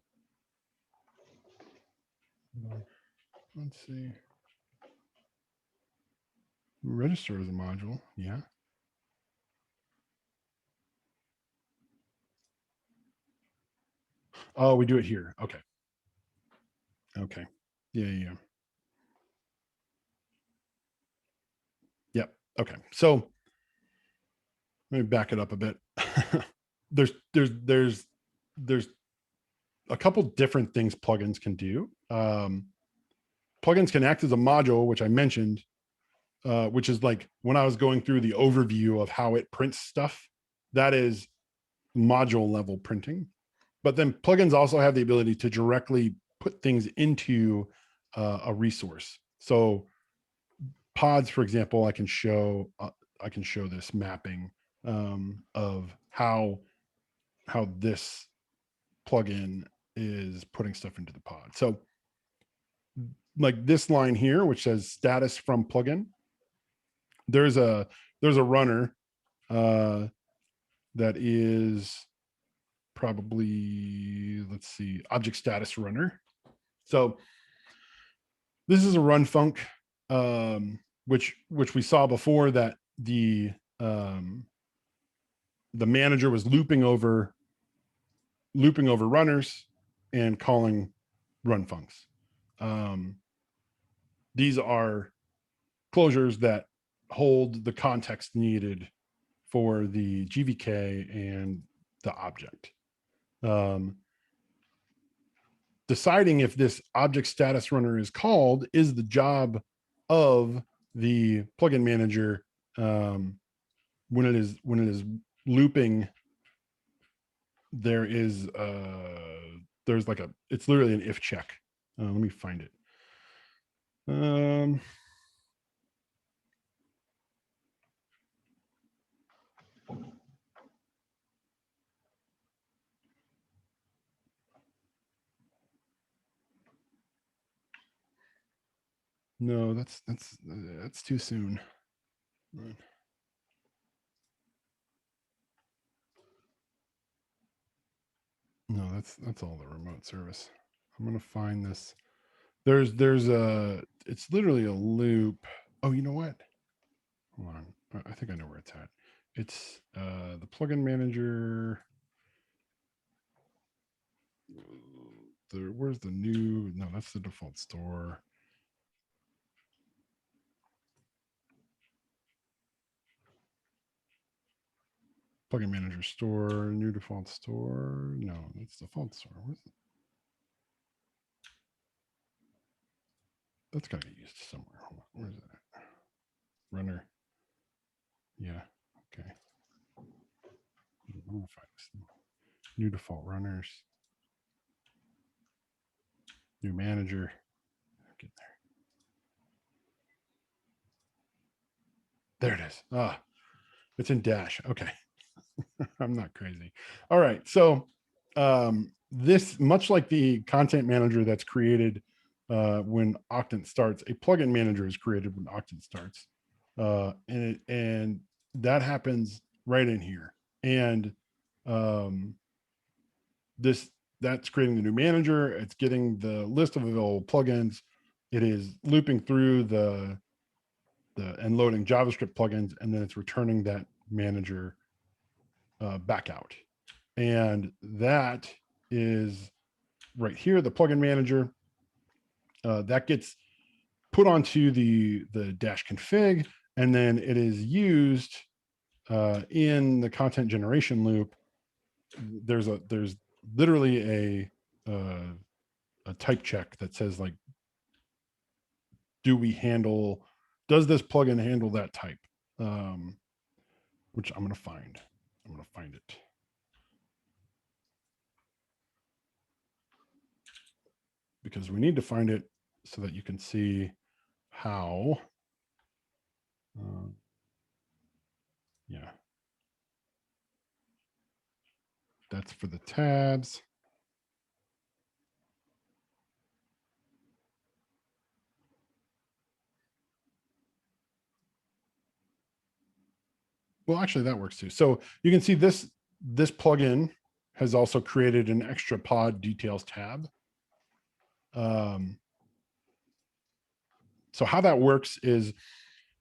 Let's see. Register as a module. Yeah. Oh, we do it here. Okay. Okay. Yeah. Yep. Okay. So let me back it up a bit. there's a couple different things plugins can do. Plugins can act as a module, which I mentioned, which is like when I was going through the overview of how it prints stuff, that is module level printing. But then plugins also have the ability to directly put things into a resource. So pods, for example, I can show this mapping of how this plugin is putting stuff into the pod. So like this line here, which says status from plugin, there's a runner that is probably, let's see, object status runner. So this is a run func, which we saw before, that the manager was looping over runners and calling run funcs. These are closures that hold the context needed for the GVK and the object. Deciding if this object status runner is called is the job of the plugin manager when it is looping. There is there's like it's literally an if check. Let me find it. No, that's too soon. No, that's all the remote service. I'm gonna find this. There's it's literally a loop. Oh, you know what? Hold on. I think I know where it's at. It's the plugin manager. Where's the new? No, that's the default store. Plugin manager store, new default store. No, that's default store. Where's it? That's got to get used somewhere. Hold on. Where's it at? Runner. Yeah. Okay. I'm gonna find this thing. New default runners. New manager. Get there. There it is. Ah, it's in Dash. Okay. I'm not crazy. All right. So this, much like the content manager that's created when Octant starts, a plugin manager is created when Octant starts. And that happens right in here. And that's creating the new manager. It's getting the list of available plugins. It is looping through the and loading JavaScript plugins, and then it's returning that manager back out. And that is right here, the plugin manager. That gets put onto the dash config, and then it is used in the content generation loop. There's literally a type check that says, like, does this plugin handle that type? Which I'm going to find. I'm going to find it. Because we need to find it so that you can see how. Yeah. That's for the tabs. Well, actually that works too. So you can see this plugin has also created an extra pod details tab. So how that works is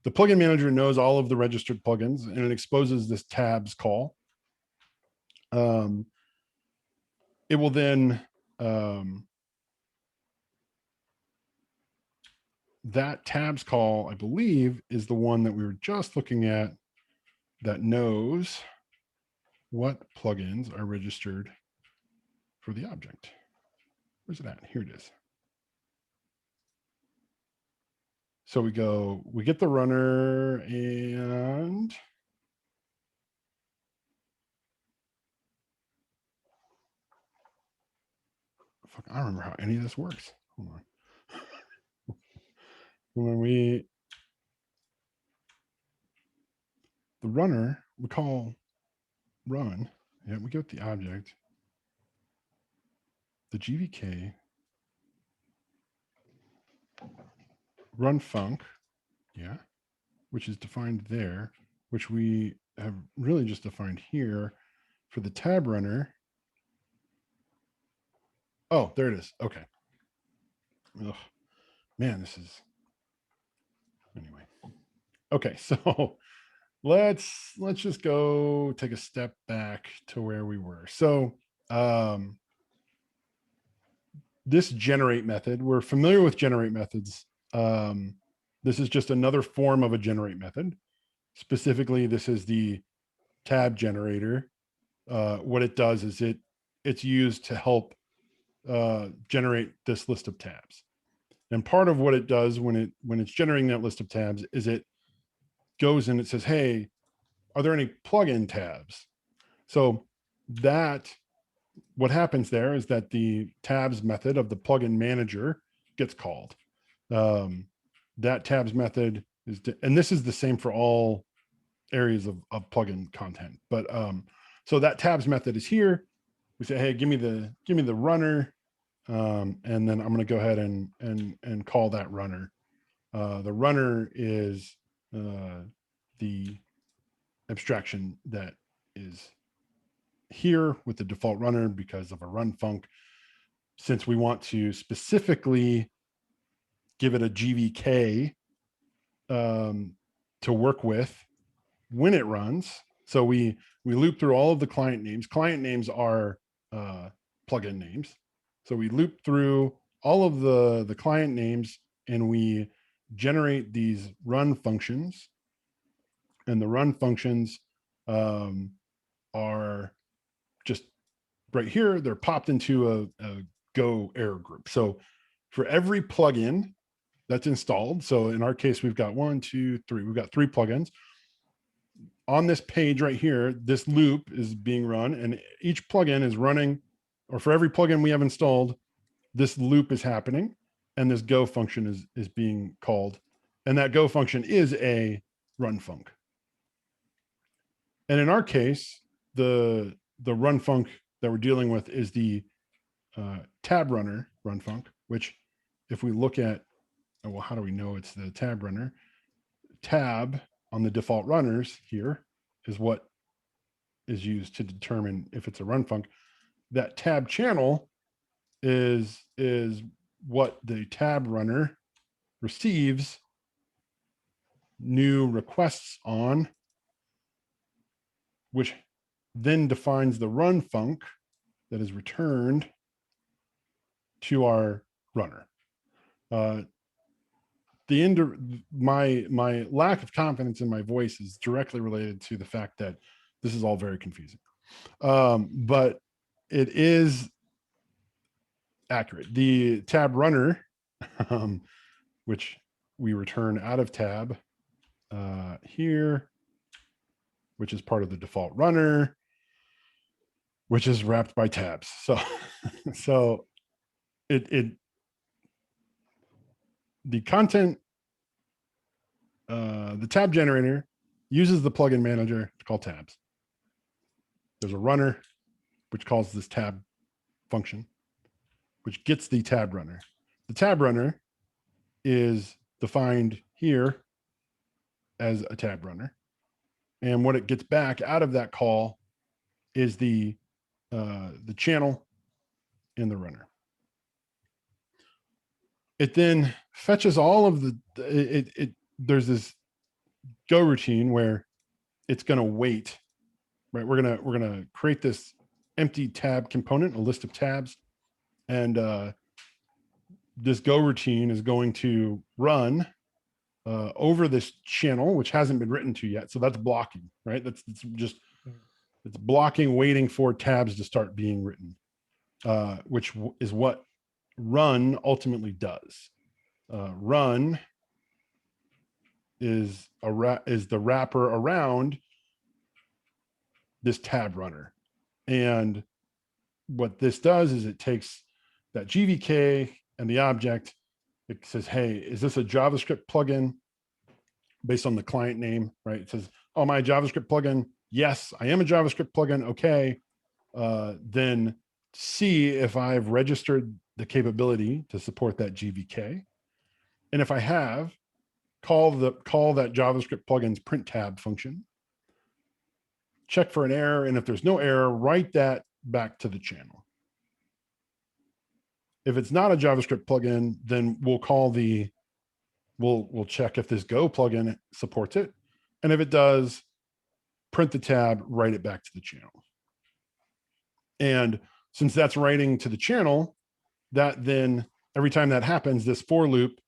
the plugin manager knows all of the registered plugins, and it exposes this tabs call. It will then, that tabs call, I believe, is the one that we were just looking at that knows what plugins are registered for the object. Where's it at? Here it is. So we get the runner, and fuck, I don't remember how any of this works. Hold on. When the runner, we call run. Yeah, we get the object, the GVK, run func, yeah, which is defined there, which we have really just defined here for the tab runner. Oh, there it is. Okay. Ugh. Man, this is, anyway. Okay, so let's just go take a step back to where we were. So this generate method, we're familiar with generate methods. This is just another form of a generate method. Specifically, this is the tab generator. What it does is it's used to help generate this list of tabs. And part of what it does when it's generating that list of tabs is it goes and it says, hey, are there any plugin tabs? So that what happens there is that the tabs method of the plugin manager gets called. That tabs method is, and this is the same for all areas of plugin content. But so that tabs method is here. We say, hey, give me the runner, and then I'm going to go ahead and call that runner. The runner is the abstraction that is here with the default runner because of a run func. Since we want to specifically give it a GVK to work with when it runs. So we loop through all of the client names. Client names are plugin names. So we loop through all of the client names and we generate these run functions. And the run functions are just right here. They're popped into a Go error group. So for every plugin that's installed, so in our case, we've got 1, 2, 3. We've got 3 plugins. On this page right here, this loop is being run, and each plugin is running, or for every plugin we have installed, this loop is happening, and this go function is being called. And that go function is a run func. And in our case, the run func that we're dealing with is the tab runner run func, which if we look at, well, how do we know it's the tab runner? Tab on the default runners here is what is used to determine if it's a run func. That tab channel is what the tab runner receives new requests on, which then defines the run func that is returned to our runner. My lack of confidence in my voice is directly related to the fact that this is all very confusing. But it is accurate. The tab runner, which we return out of tab here, which is part of the default runner, which is wrapped by tabs. So the content, the tab generator uses the plugin manager to call tabs. There's a runner, which calls this tab function, which gets the tab runner. The tab runner is defined here as a tab runner. And what it gets back out of that call is the channel in the runner. It then fetches all of there's this go routine where it's going to wait, right? We're going to create this empty tab component, a list of tabs. And this go routine is going to run over this channel, which hasn't been written to yet. So that's blocking, right? It's blocking, waiting for tabs to start being written, which is what run ultimately does. Run is the wrapper around this tab runner. And what this does is it takes that GVK and the object. It says, hey, is this a JavaScript plugin based on the client name, right? It says, oh, my JavaScript plugin. Yes, I am a JavaScript plugin. Okay. Then see if I've registered the capability to support that GVK. And if I have, call that JavaScript plugin's print tab function, check for an error. And if there's no error, write that back to the channel. If it's not a JavaScript plugin, then we'll check if this Go plugin supports it. And if it does, print the tab, write it back to the channel. And since that's writing to the channel, that then every time that happens, this for loop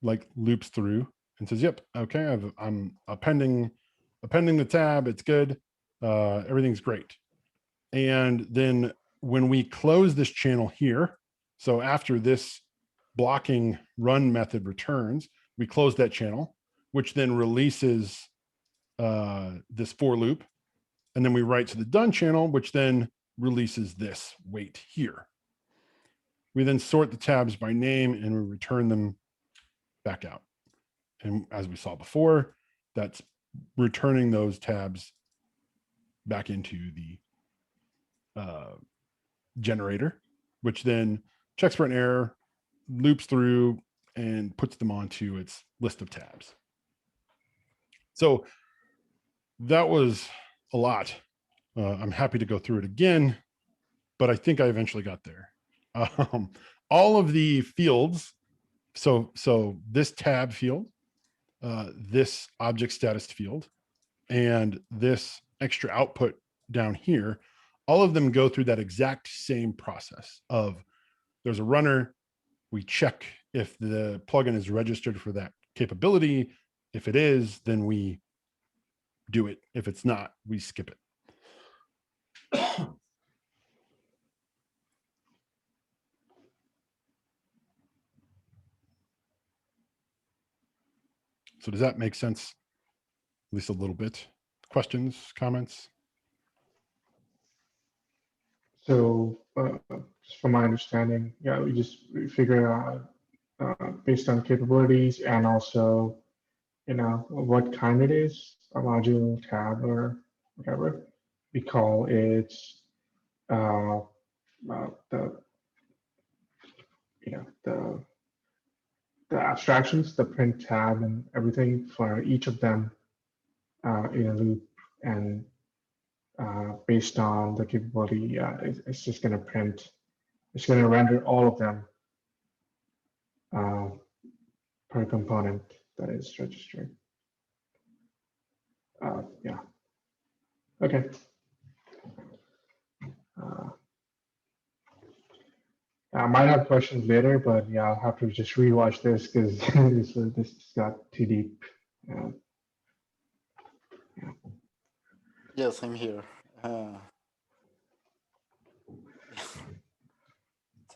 like loops through and says, yep, okay, I'm appending the tab. It's good. Everything's great. And then when we close this channel here, so after this blocking run method returns, we close that channel, which then releases this for loop. And then we write to the done channel, which then releases this wait here. We then sort the tabs by name and we return them back out. And as we saw before, that's returning those tabs back into the generator, which then checks for an error, loops through, and puts them onto its list of tabs. So that was a lot. I'm happy to go through it again, but I think I eventually got there. All of the fields, so this tab field, this object status field, and this extra output down here, all of them go through that exact same process of there's a runner, we check if the plugin is registered for that capability. If it is, then we do it. If it's not, we skip it. So does that make sense? At least a little bit. Questions, comments? So just from my understanding, yeah, we figure out based on capabilities and also, what kind it is, a module, tab, or whatever. We call it the abstractions, the print tab, and everything for each of them in a loop, and based on the capability, it's just going to print. It's going to render all of them per component that is registered. Yeah. Okay. I might have questions later, but yeah, I'll have to just rewatch this because this got too deep. Yeah. Yes, I'm here. It's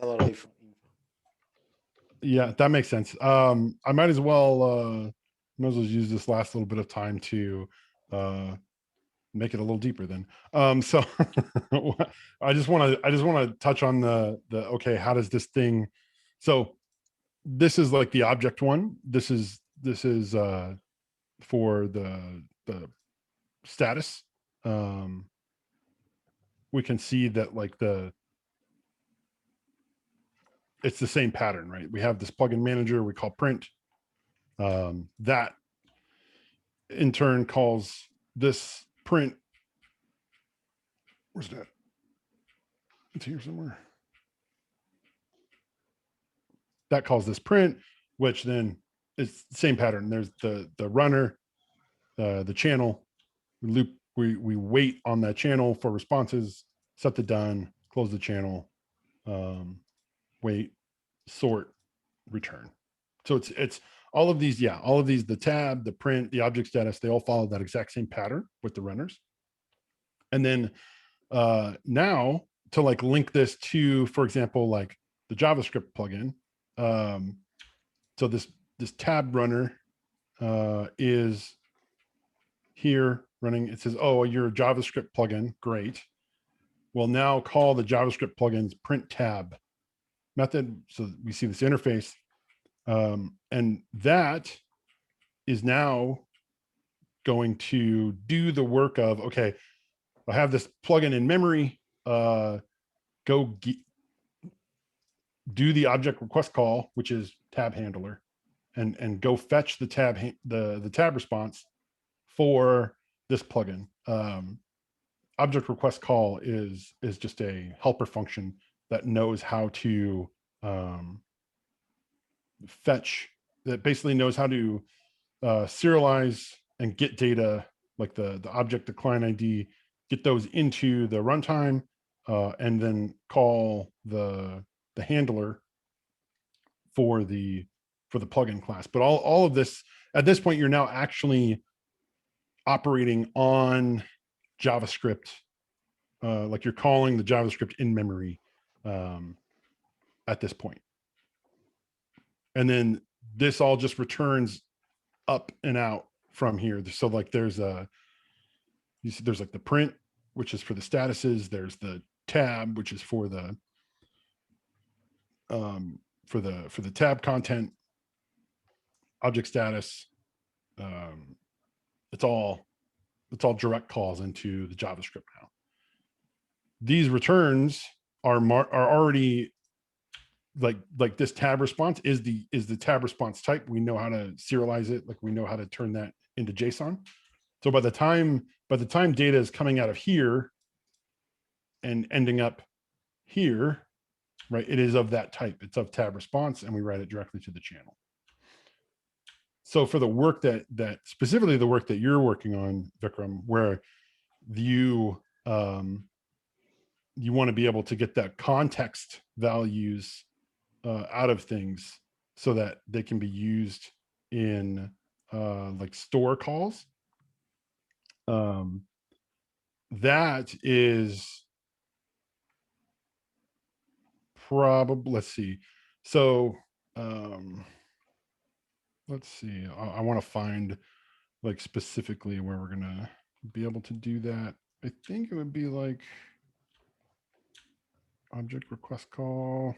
a lot of info. Yeah, that makes sense. I might as well use this last little bit of time to make it a little deeper then. So I just want to touch on the okay, how does this thing, so this is like the object one. This is for the status. We can see that like it's the same pattern, right? We have this plugin manager we call print. That in turn calls this print. Where's that? It's here somewhere. That calls this print, which then is the same pattern. There's the runner, the channel. We loop. We wait on that channel for responses. Set the done. Close the channel. Wait, sort, return. So it's all of these. Yeah, all of these. The tab, the print, the object status. They all follow that exact same pattern with the runners. And then now to like link this to, for example, like the JavaScript plugin. So this tab runner is here running. It says, oh, you're a JavaScript plugin. Great. We'll now call the JavaScript plugin's print tab method. So we see this interface. And that is now going to do the work of, okay, I have this plugin in memory. Go do the object request call, which is tab handler, and go fetch the tab the tab response for this plugin. Object request call is just a helper function that knows how to fetch, that basically knows how to serialize and get data like the object, the client ID, get those into the runtime, and then call the handler for the plugin class. But all of this, at this point, you're now actually operating on JavaScript, like you're calling the JavaScript in memory at this point. And then this all just returns up and out from here. So like there's like the print, which is for the statuses. There's the tab, which is for the tab content, object status. It's all direct calls into the JavaScript now. These returns are already like this tab response is the tab response type. We know how to serialize it. Like we know how to turn that into JSON. So by the time data is coming out of here and ending up here, right, it is of that type. It's of tab response, and we write it directly to the channel. So for the work that specifically the work that you're working on, Vikram, where you you want to be able to get that context values out of things so that they can be used in like store calls. That is probably, let's see. So let's see. I want to find like specifically where we're gonna be able to do that. I think it would be like object request call.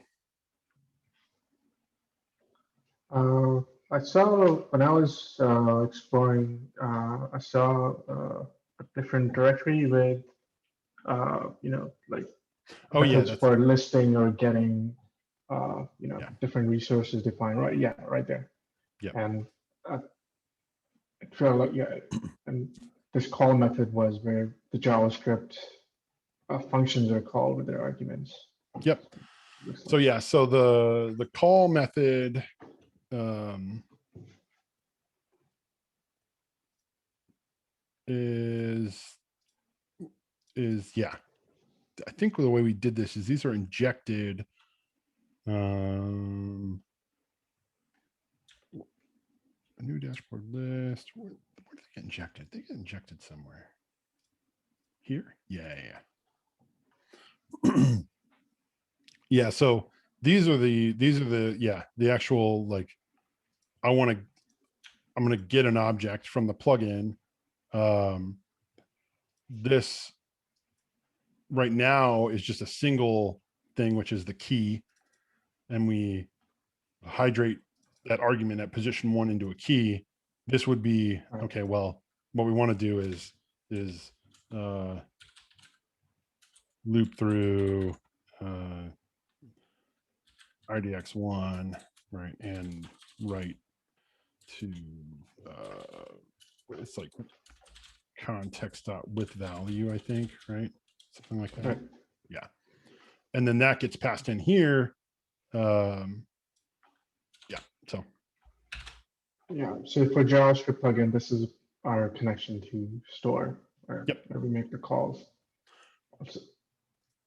I saw when I was exploring, I saw a different directory with, like Oh yeah, methods that's for listing or getting, Yeah. different resources defined. Right? Yeah, right there. Yeah. And it felt like, yeah, and this call method was where the JavaScript functions are called with their arguments. Yep. So yeah, so the call method is yeah. I think the way we did this is these are injected. A new dashboard list. Where did they get injected? They get injected somewhere. Here? Yeah. Yeah, so these are the the actual, like, I'm going to get an object from the plugin. This right now is just a single thing, which is the key, and we hydrate that argument at position 1 into a key. This would be okay. Well, what we want to do is loop through IDX1, right, and write to it's like context dot with value, I think, right, something like that. Right. Yeah, and then that gets passed in here. Yeah, so Yeah. So for JavaScript plugin, this is our connection to store, where, Yep. where we make the calls.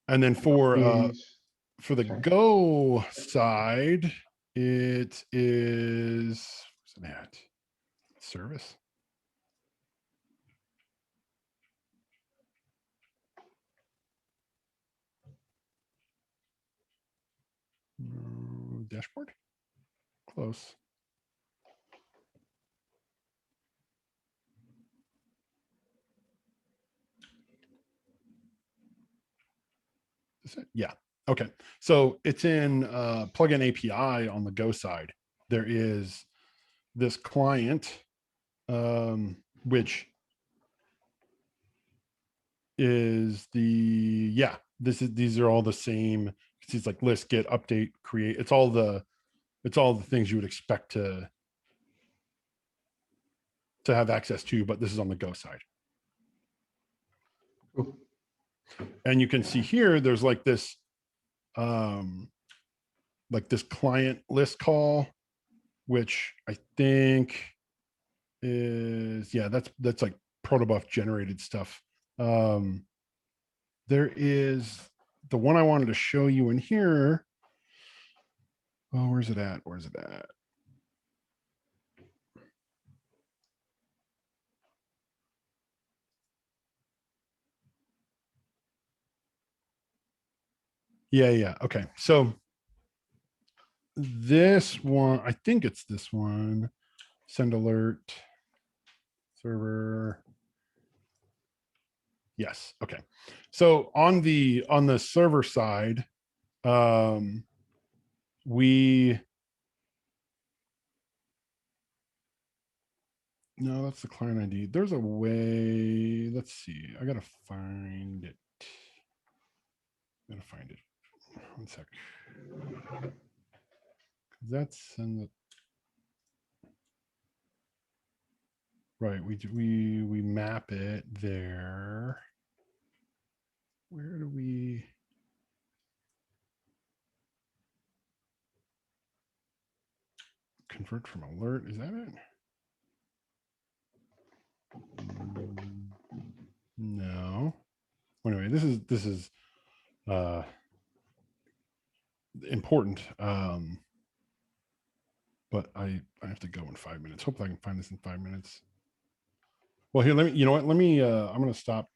and then for the Okay. Go side, it is what's that service. Dashboard, close. Is it? Yeah. Okay. So it's in plugin API on the Go side. There is this client, which is these are all the same. It's like list, get, update, create. It's all the things you would expect to have access to, but this is on the Go side. Cool. And you can see here, there's like this client list call, which I think is, yeah, that's like protobuf generated stuff. There is the one I wanted to show you in here. Oh, where's it at? Yeah. Okay. So this one, I think it's this one. Send alert server. Yes. Okay. So on the server side, we no, that's the client ID. There's a way. Let's see. I gotta find it. Gotta find it. 1 sec. That's in the right. We map it there. Where do we? Convert from alert. Is that it? No. Anyway, this is important. But I have to go in 5 minutes. Hopefully I can find this in 5 minutes. Well, here, let me, you know what? Let me, I'm going to stop